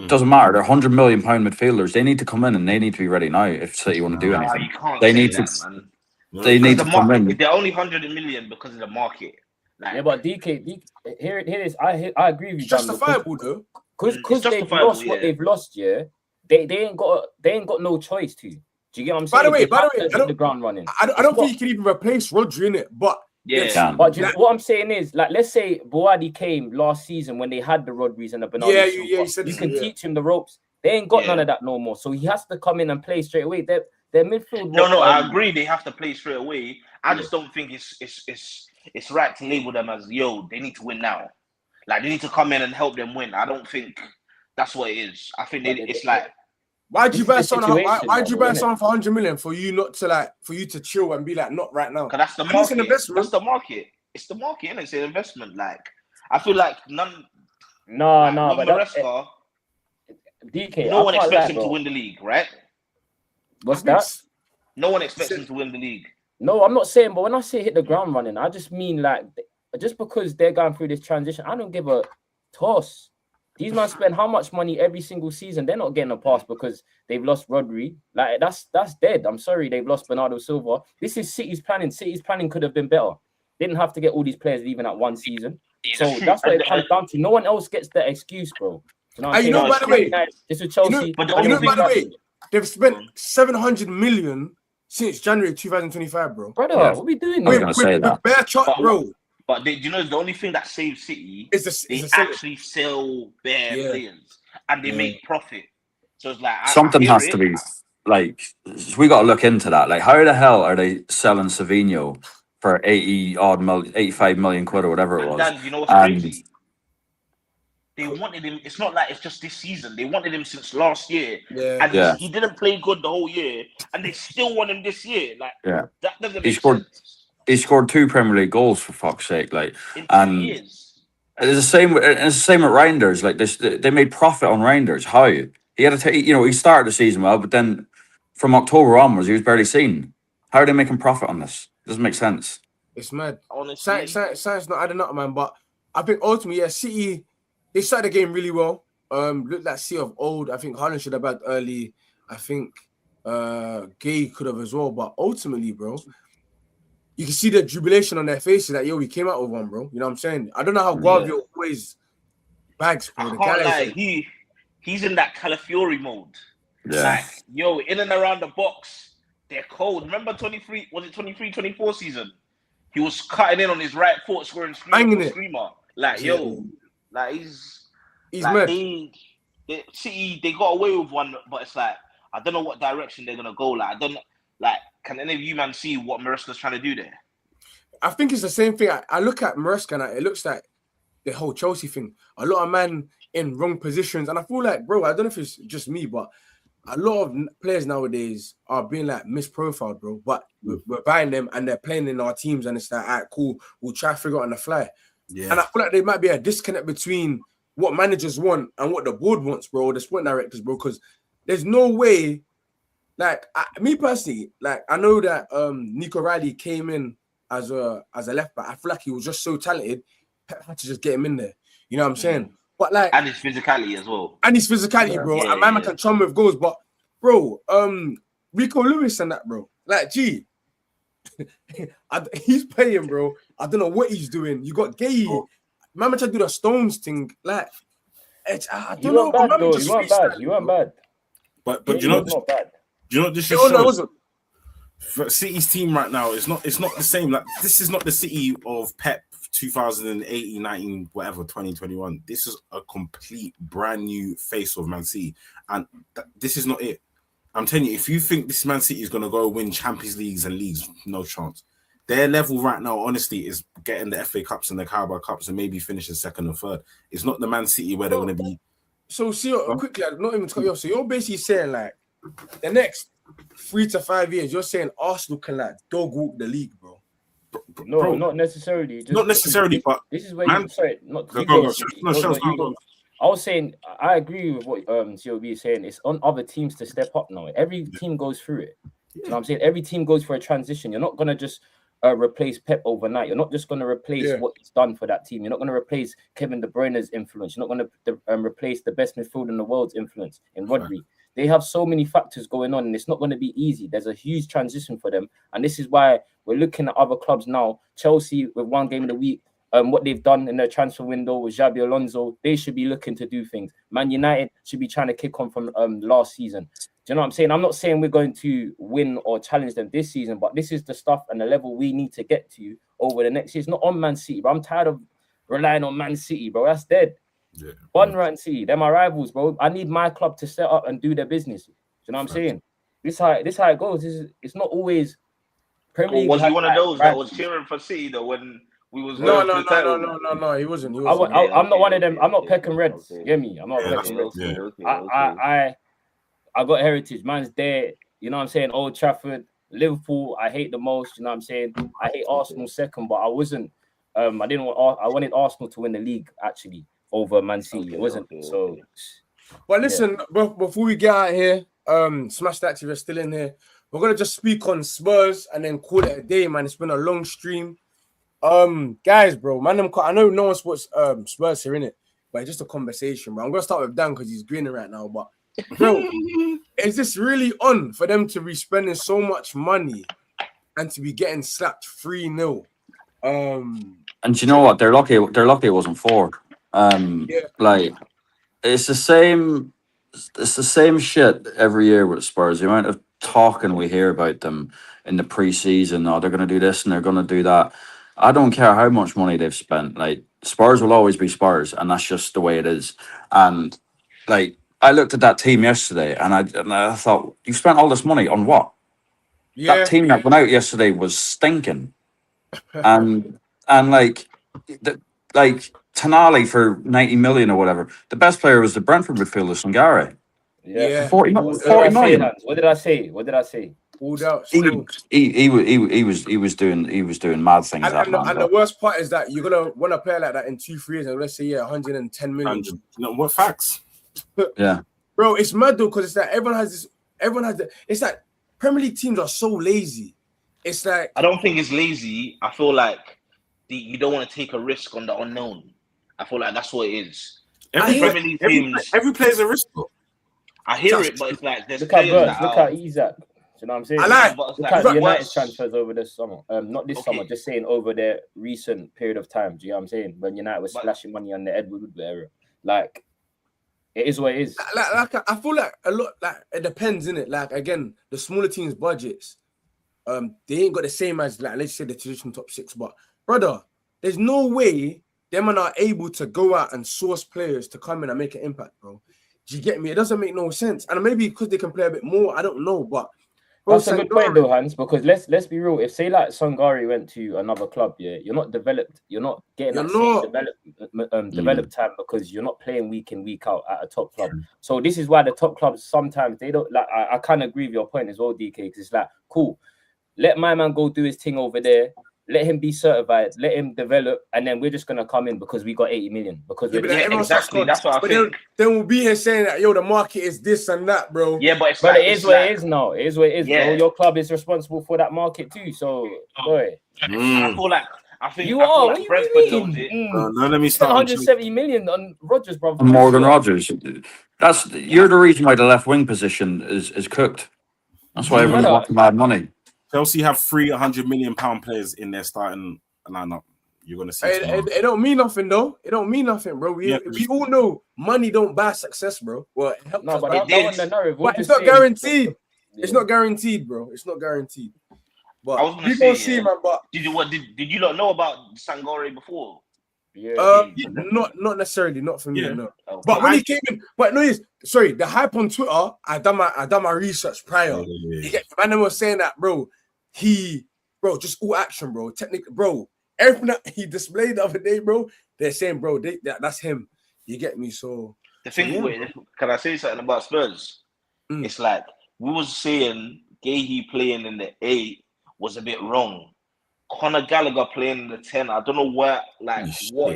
Doesn't matter. They're £100 million midfielders. They need to come in and they need to be ready now if City want to do anything. You can't they say need that, to. Man. They need to come in. They're only 100 million because of the market. Like, yeah, but DK, here it is. I agree with you. Justifiable though, because they've lost what they've lost. Yeah, they ain't got no choice to. Do you get what I'm saying? By the way, I don't, the ground running. I don't think you can even replace Rodri in it, but. Yeah, but what I'm saying is, like, let's say Boadi came last season when they had the Rodris and the Bernardo. You can teach him the ropes. They ain't got none of that no more. So he has to come in and play straight away. Their midfield. No, I agree. They have to play straight away. I just don't think it's right to label them as they need to win now. Like they need to come in and help them win. I don't think that's what it is. I think it's like. Why'd you buy someone for 100 million for you not to for you to chill and be like, not right now? Because that's the market. That's the market. It's the market, and it's an investment. Like I feel like none. No, but Maresca, DK. No one expects him to win the league, right? What's that? No one expects him to win the league. No, I'm not saying. But when I say hit the ground running, I just mean like just because they're going through this transition, I don't give a toss. These men spend how much money every single season? They're not getting a pass because they've lost Rodri. Like that's dead. I'm sorry, they've lost Bernardo Silva. This is City's planning. City's planning could have been better. They didn't have to get all these players leaving at one season. So that's what it comes down to. No one else gets the excuse, bro. You know, by the way, this is Chelsea. By the way, they've spent 700 million since January 2025, bro. Brother, what are we doing? I was gonna say that. Bare chart, bro. But the only thing that saves City is they actually sell bare players and they make profit. So it's like something has to be like we got to look into that. Like, how the hell are they selling Savinho for 85 million quid or whatever it was? Dan, you know what's crazy? They wanted him. It's not like it's just this season. They wanted him since last year, and he didn't play good the whole year, and they still want him this year. Like, that doesn't make sense. He scored 2 Premier League goals for fuck's sake, like, and years. It's the same. It's the same at Reinders. Like, they made profit on Reinders. How he had to take, he started the season well, but then from October onwards, he was barely seen. How are they making profit on this? It doesn't make sense. It's mad. Honestly, science not adding up, man. But I think ultimately, City they started the game really well. Looked like City of old. I think Haaland should have backed early. I think Gay could have as well. But ultimately, bro. You can see the jubilation on their faces that, we came out with one, bro. You know what I'm saying? I don't know how Gvardiol always bags, bro. I can't lie. He's in that Calafiori mode. Yeah. Like, in and around the box, they're cold. Remember 23-24 season? He was cutting in on his right foot, scoring screamer. Like, like he's like, City, they got away with one, but it's like, I don't know what direction they're going to go. Like, I don't know. Like, can any of you man see what Maresca's trying to do there? I think it's the same thing. I look at Maresca and it looks like the whole Chelsea thing. A lot of men in wrong positions. And I feel like, bro, I don't know if it's just me, but a lot of players nowadays are being like misprofiled, bro. But we're buying them and they're playing in our teams, and it's like, all right, cool. We'll try to figure it out on the fly. Yeah. And I feel like there might be a disconnect between what managers want and what the board wants, bro, or the sport directors, bro. Because there's no way, like me personally, like I know that Nico Riley came in as a left back. I feel like he was just so talented, Pep had to just get him in there. You know what I'm saying? But like, and his physicality as well. And his physicality, bro. Yeah, and man can chum with goals, but bro, Rico Lewis and that, bro. Like, gee, he's playing, bro. I don't know what he's doing. You got Gay. Man, trying to do the Stones thing. Like, I don't know. Bad, though. You weren't bad. You weren't bad. But you know, not bad. You know what this shows? For City's team right now, it's not the same. Like, this is not the City of Pep 2018, 19, whatever, 2021. This is a complete brand new face of Man City. And this is not it. I'm telling you, if you think this Man City is going to go win Champions Leagues and leagues, no chance. Their level right now, honestly, is getting the FA Cups and the Carabao Cups and maybe finishing second and third. It's not the Man City where they're going to be. So, see, quickly, not even to cut you off. So, you're basically saying, like, the next 3 to 5 years, you're saying Arsenal can, like, dog walk the league, bro. No, bro, not necessarily. Not necessarily, but this is where man, sorry, not go, you go, go, no, no, show, you go. I was saying I agree with what COB is saying. It's on other teams to step up now. Every team goes through it. You know what I'm saying? Every team goes for a transition. You're not gonna just replace Pep overnight. You're not just gonna replace what he's done for that team. You're not gonna replace Kevin De Bruyne's influence. You're not gonna replace the best midfielder in the world's influence in Rodri. They have so many factors going on, and it's not going to be easy. There's a huge transition for them, and this is why we're looking at other clubs now. Chelsea with one game of the week, what they've done in their transfer window with Xabi Alonso, they should be looking to do things. Man United should be trying to kick on from last season. Do you know what I'm saying? I'm not saying we're going to win or challenge them this season, but this is the stuff and the level we need to get to over the next year. It's not on Man City, but I'm tired of relying on Man City, bro. That's dead. Yeah. One Man City, they're my rivals, bro. I need my club to set up and do their business. Do you know what I'm saying? This how it goes. It's not always Premier League. Was he one of those that was cheering for City though when we was No, he wasn't. I'm not one of them. I'm not Peckham Reds. You get me? I'm not Peckham Reds. I got heritage. Man's there. You know what I'm saying? Old Trafford, Liverpool. I hate the most. You know what I'm saying? I hate Arsenal second, but I wasn't. I wanted Arsenal to win the league actually over Man City. It wasn't so. But listen, before we get out of here, Smash that if you're still in here. We're gonna just speak on Spurs and then call it a day, man. It's been a long stream. Guys, bro, man, I know no one supports Spurs here, innit? But it's just a conversation, bro. I'm gonna start with Dan because he's grinning right now. But bro, is this really on for them to be spending so much money and to be getting slapped 3-0? And you know what? They're lucky it wasn't 4. Like it's the same shit every year with Spurs. The amount of talking we hear about them in the preseason, they're gonna do this and they're gonna do that. I don't care how much money they've spent. Like Spurs will always be Spurs, and that's just the way it is. And like I looked at that team yesterday, and I thought, you spent all this money on what? Yeah. That team that went out yesterday was stinking, and like Tonali for 90 million or whatever. The best player was the Brentford midfielder, Sangare. Yeah, 40 million. What did I say? Pulled out. He was doing mad things. And the worst part is that you're gonna want to play like that in 2-3 years, and let's say 110 million. No, what facts? Yeah, bro, it's mad though because it's like everyone has it's like Premier League teams are so lazy. It's like I don't think it's lazy. I feel like you don't want to take a risk on the unknown. I feel like that's what it is. Every player's a risk. I hear it, but it's like there's look at Isaac. You know what I'm saying? Look at the United transfers over this summer. Not this summer, just saying over the recent period of time. Do you know what I'm saying? When United was splashing money on the Edward Woodward era. Like, it is what it is. Like I feel like a lot, like it depends, innit? Like, again, the smaller teams' budgets, they ain't got the same as, like, let's say the traditional top 6. But, brother, there's no way them are able to go out and source players to come in and make an impact, bro. Do you get me? It doesn't make no sense. And maybe because they can play a bit more, I don't know. But Bro, That's a good point though, Hans, because let's be real. If say like Sangari went to another club, yeah, you're not developed, you're not getting You're that same not. developed time because you're not playing week in, week out at a top club. So this is why the top clubs sometimes they don't like I kind of agree with your point as well, DK, because it's like, cool, let my man go do his thing over there. Let him be certified. Let him develop, and then we're just gonna come in because we got 80 million. Because we're exactly. That's what I think. Then we'll be here saying that the market is this and that, bro. Yeah, but it is what it is now. It is what it is, bro. Your club is responsible for that market too. So, boy, I think you are. What Brentford you knows mean? No, let me start. 170 million on Rodgers, bro. Morgan Rodgers. You're the reason why the left wing position is cooked. That's why everyone's wanting mad money. Chelsea have 300 million pound players in their starting lineup. You're gonna see. It don't mean nothing though. It don't mean nothing, bro. We all know money don't buy success, bro. Well, it helps us, but it's not guaranteed. It's not guaranteed, bro. It's not guaranteed. But I was gonna say, man. But did you not know about Sangare before? Not necessarily, not for me. No. Oh, but when he came in, the hype on Twitter, I done my research prior. Man was saying that, bro. Just all action, bro. Technically, bro. Everything that he displayed the other day, bro. They're saying, bro, that's him. You get me? So the thing, can I say something about Spurs? It's like we was saying, Gahey playing in the 8 was a bit wrong. Conor Gallagher playing in the 10. I don't know what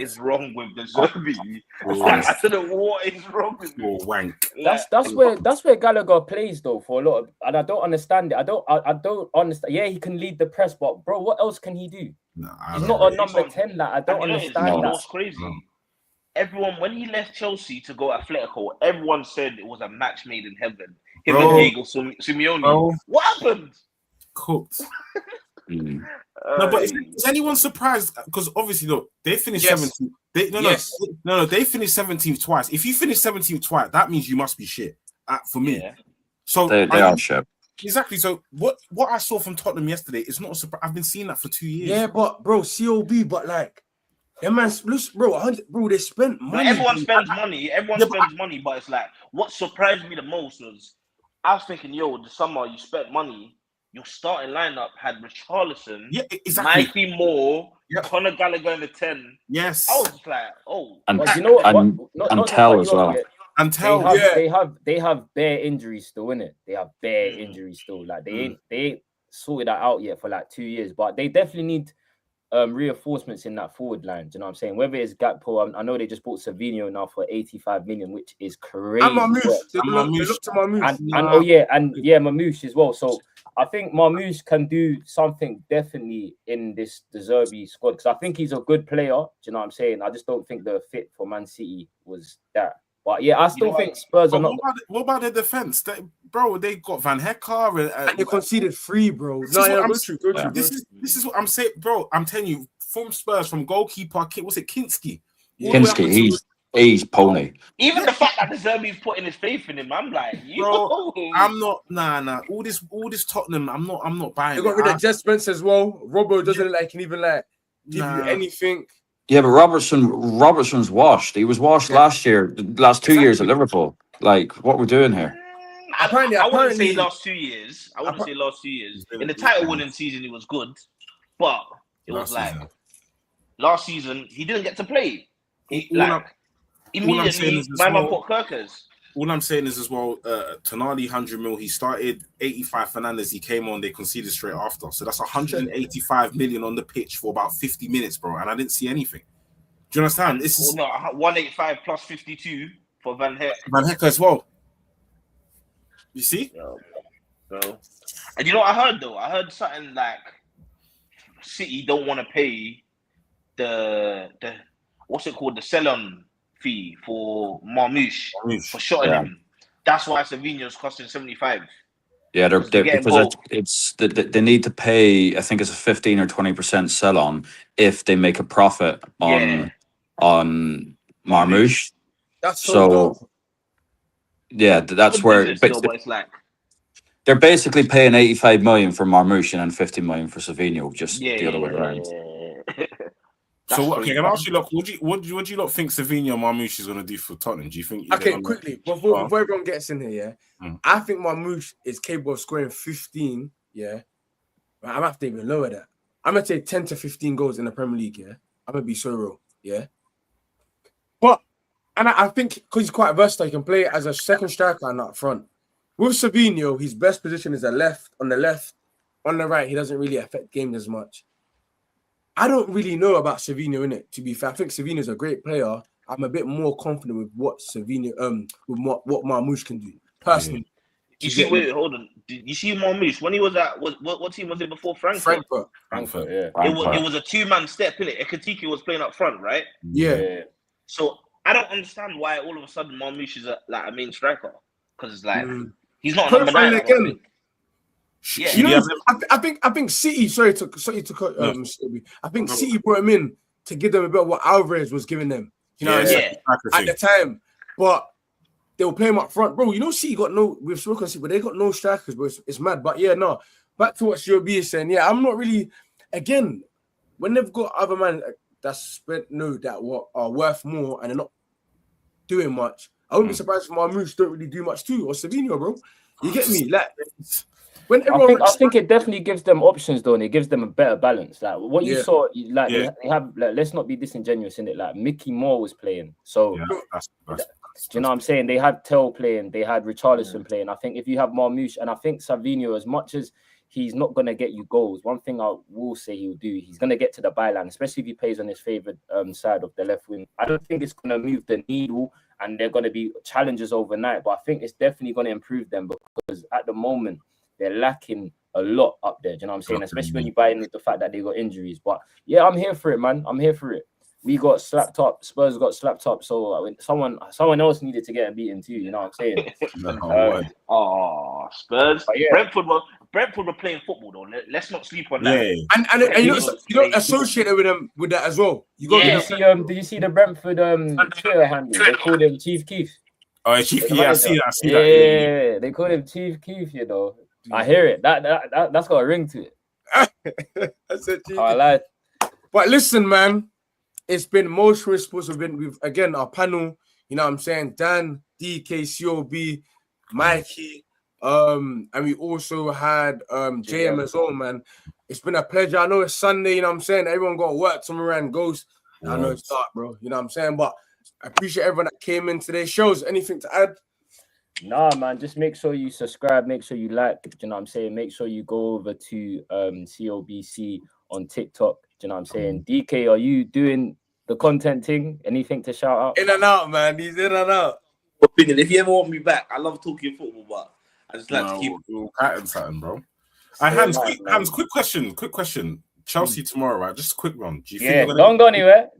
is wrong with the Zerbi. I don't know what is wrong with him. Wank. That's where Gallagher plays though for a lot of, and I don't understand it. I don't understand. Yeah, he can lead the press, but bro, what else can he do? He's not a number 10. I don't understand that. What's crazy? Everyone, when he left Chelsea to go Atletico, everyone said it was a match made in heaven. Him and Diego Simeone. What happened? Cooked. No, but is anyone surprised? Because obviously, look, they finished 17th. They finished 17th twice. If you finish 17th twice, that means you must be shit. For me, so they are shit. Exactly. So what I saw from Tottenham yesterday is not a surprise. I've been seeing that for 2 years. Yeah, but bro, COB, but like, man, bro, they spent money. Everyone spends money. Spends money, but it's like what surprised me the most was I was thinking, the summer you spent money. Your starting lineup had Richarlison, Mikey Moore, Conor Gallagher in the 10. Yes. I was just like, and you know what? And Tell as well. And Tell, they have bare injuries still, innit? They have bare injuries still. Like they ain't sorted that out yet for like 2 years, but they definitely need reinforcements in that forward line. Do you know what I'm saying? Whether it's Gakpo, I know they just bought Savinho now for 85 million, which is crazy. And Mamouche. They look to Mamouche. And Mamouche as well. So I think Mamouche can do something definitely in the Zerbi squad because I think he's a good player. Do you know what I'm saying? I just don't think the fit for Man City was that. But yeah, I still think Spurs are not. What about their defense? They got Van Hecke and they conceded 3, bro. This is what I'm saying, bro. I'm telling you, from Spurs, from goalkeeper, what's it, Kinski? He's pony. Even the fact that the Zerbi's putting his faith in him, I'm like, bro, I'm not. Nah. All this Tottenham, I'm not buying. They got rid of Jess Spence as well. Robbo doesn't can even give you anything. Yeah, but Robertson's washed. He was washed last year, the last 2 years at Liverpool. Like, what we're doing here? I wouldn't say last 2 years. In the title-winning season, he was good, but it was like last season he didn't get to play. Immediately, my man put Kirkers. All I'm saying is as well, Tonali 100 mil. He started 85. Fernandez, he came on. They conceded straight after. So that's 185 million on the pitch for about 50 minutes, bro. And I didn't see anything. Do you understand? This is 185 plus 52 for Van Hecke. Van Hecke as well. You see? No. And you know what I heard though? I heard something like City don't want to pay the what's it called, the sell-on fee for Marmouche for shotting him. That's why Savinho's costing 75. Yeah, because they need to pay. I think it's a 15 or 20% sell-on if they make a profit on Marmouche. That's so. Yeah, that's where they're basically paying 85 million for Marmouche and 50 million for Savinho, just the other way around. So what? Okay, can I ask you, look, what do you lot think Savinho Marmoush is gonna do for Tottenham? Do you think? Okay, quickly before everyone gets in here, I think Marmoush is capable of scoring 15. Yeah, I'm gonna have to even lower that. I'm gonna say 10 to 15 goals in the Premier League. Yeah, I'm gonna be so real. Yeah, but I think because he's quite versatile, he can play as a second striker and up front. With Savinho, his best position is on the left, on the right. He doesn't really affect games as much. I don't really know about Savinho in it. To be fair, I think Savinho's a great player. I'm a bit more confident with what Savinho, with what Marmoush can do personally. You see, wait, hold on. Did you see Marmoush when he was at what team was it before Frankfurt? Frankfurt, yeah. It was a 2-man step, innit? Ekitike was playing up front, right? Yeah. So I don't understand why all of a sudden Marmoush is a main striker, because it's like he's not a number 9 again. Yeah, you know, I think City. Sorry to cut. I think City brought him in to give them a bit of what Alvarez was giving them. You know, at the time, but they were playing up front, bro. You know, City got no. We've spoken City, but they got no strikers, bro. It's mad. But yeah, no. Back to what Shobi is saying. Yeah, I'm not really. Again, when they've got other men that are worth more and they're not doing much, I wouldn't be surprised if Marmoush don't really do much too, or Savinho, bro. You get me? Like. I think it definitely gives them options, though, and it gives them a better balance. Like what you saw, they have. Like, let's not be disingenuous in it. Like Mickey Moore was playing, so do you know what I'm saying? They had Tell playing, they had Richarlison playing. I think if you have Marmoush, and I think Savinho, as much as he's not gonna get you goals, one thing I will say he'll do, he's gonna get to the byline, especially if he plays on his favorite side of the left wing. I don't think it's gonna move the needle, and they're gonna be challenges overnight. But I think it's definitely gonna improve them, because at the moment they're lacking a lot up there. Do you know what I'm saying? Especially when you buy in with the fact that they got injuries. But yeah, I'm here for it, man. I'm here for it. We got slapped up. Spurs got slapped up. So someone else needed to get a beating too. You know what I'm saying? Spurs. Yeah. Brentford were playing football though. Let's not sleep on that. Yeah. And you don't associate it with them with that as well. You got do you see the Brentford Twitter handle? They call him Chief Keef. Oh, Chief Keef. Yeah, I see that. Yeah, they call him Chief Keef. You know. I hear it. That's got a ring to it. That's it. I lied. But listen, man, it's been most responsible. We've again our panel. You know what I'm saying? Dan, DK, COB, Mikey, and we also had JM as well, man. It's been a pleasure. I know it's Sunday. You know what I'm saying? Everyone got work. Some around goes. I know it's dark, bro. You know what I'm saying? But I appreciate everyone that came in today. Shows anything to add? Nah, man, just make sure you subscribe, make sure you like, you know what I'm saying? Make sure you go over to COBC on TikTok, you know what I'm saying? DK, are you doing the content thing? Anything to shout out? In and out, man. He's in and out. If you ever want me back, I love talking football, but I just like to keep something, bro. Hans, quick question. Chelsea tomorrow, right? Just a quick one. Do you think don't go anywhere.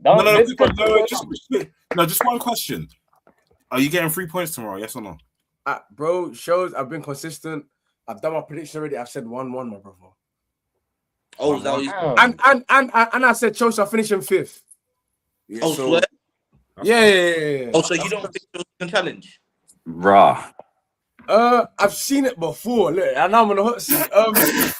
Just one question. Are you getting 3 points tomorrow? Yes or no? Bro, shows I've been consistent. I've done my prediction already. I've said 1-1, my brother. Oh, is that what you... and I said Chelsea are finishing 5th. Yeah, swear? Yeah. Oh, so you don't think Chelsea can challenge? Rah. I've seen it before. Look, and I'm on the hot seat.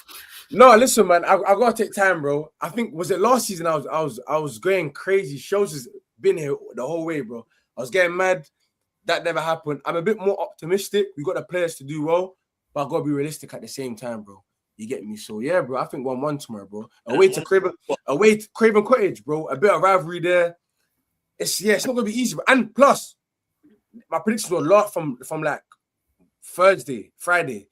No, listen, man. I gotta take time, bro. I think was it last season? I was going crazy. Shows has been here the whole way, bro. I was getting mad. That never happened. I'm a bit more optimistic. We got the players to do well, but I gotta be realistic at the same time, bro. You get me? So yeah, bro. I think 1-1 tomorrow, bro. Away to Craven Cottage, bro. A bit of rivalry there. It's not gonna be easy. And plus, my predictions were a lot from like Thursday, Friday.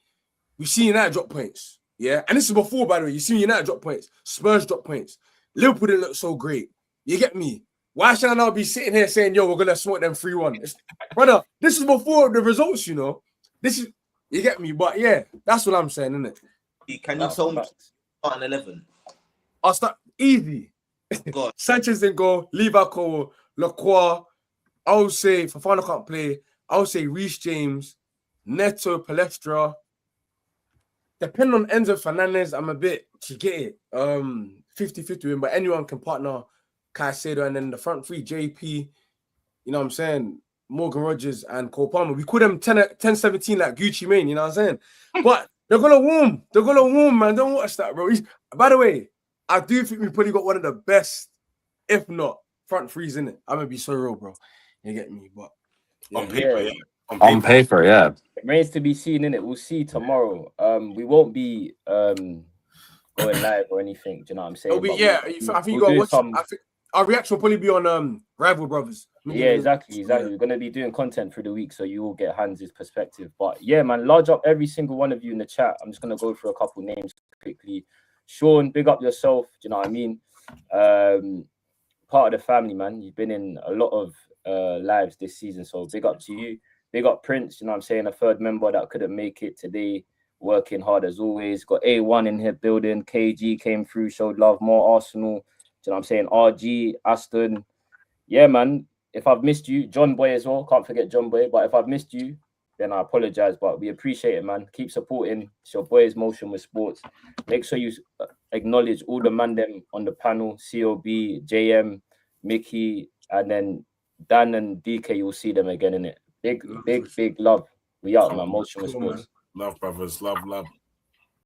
We've seen United drop points. Yeah, and this is before, by the way. You've seen United drop points. Spurs drop points. Liverpool didn't look so great. You get me? Why should I now be sitting here saying, yo, we're going to smoke them 3-1? Brother, this is before the results, you know. You get me? But yeah, that's what I'm saying, isn't it? Can you tell me starting 11? I'll start easy. Sanchez in goal, Levaco, Lacroix. I would say, Fofana can't play. I would say Reece James, Neto, Palestra. Depending on Enzo Fernandez, I'm a bit, to get it, 50-50 with him, but anyone can partner Caicedo, and then the front three, JP, you know what I'm saying, Morgan Rogers and Cole Palmer. We call them 10-17 like Gucci Mane, you know what I'm saying? But they're going to warm, man. Don't watch that, bro. By the way, I do think we probably got one of the best If not, front three's in it. I'm gonna be so real, bro. You get me? But On paper, yeah. On paper, yeah. It remains to be seen, innit? We'll see tomorrow. We won't be going live or anything. Do you know what I'm saying? it'll be, But yeah. we'll I think you do gotta watch. some. I think our reaction will probably be on Rival Brothers. Yeah, exactly. We're gonna be doing content through the week, so you will get Hans' perspective. But yeah, man, large up every single one of you in the chat. I'm just gonna go through a couple names quickly. Sean, big up yourself. Do you know what I mean? Part of the family, man. You've been in a lot of lives this season, so big up to you. Big up Prince. You know what I'm saying? A third member that couldn't make it today, working hard as always. Got A1 in here building. KG came through, showed love. More Arsenal. Do you know what I'm saying? RG, Aston. Yeah, man. If I've missed you, John Boy as well. Can't forget John Boy. But if I've missed you, then I apologize. But we appreciate it, man. Keep supporting. It's your boy's Motion with Sports. Make sure you acknowledge all the man them on the panel. COB, JM, Mickey, and then Dan and DK. You'll see them again in it. Big love. We out, man. Motion with Sports. Love, brothers. Love.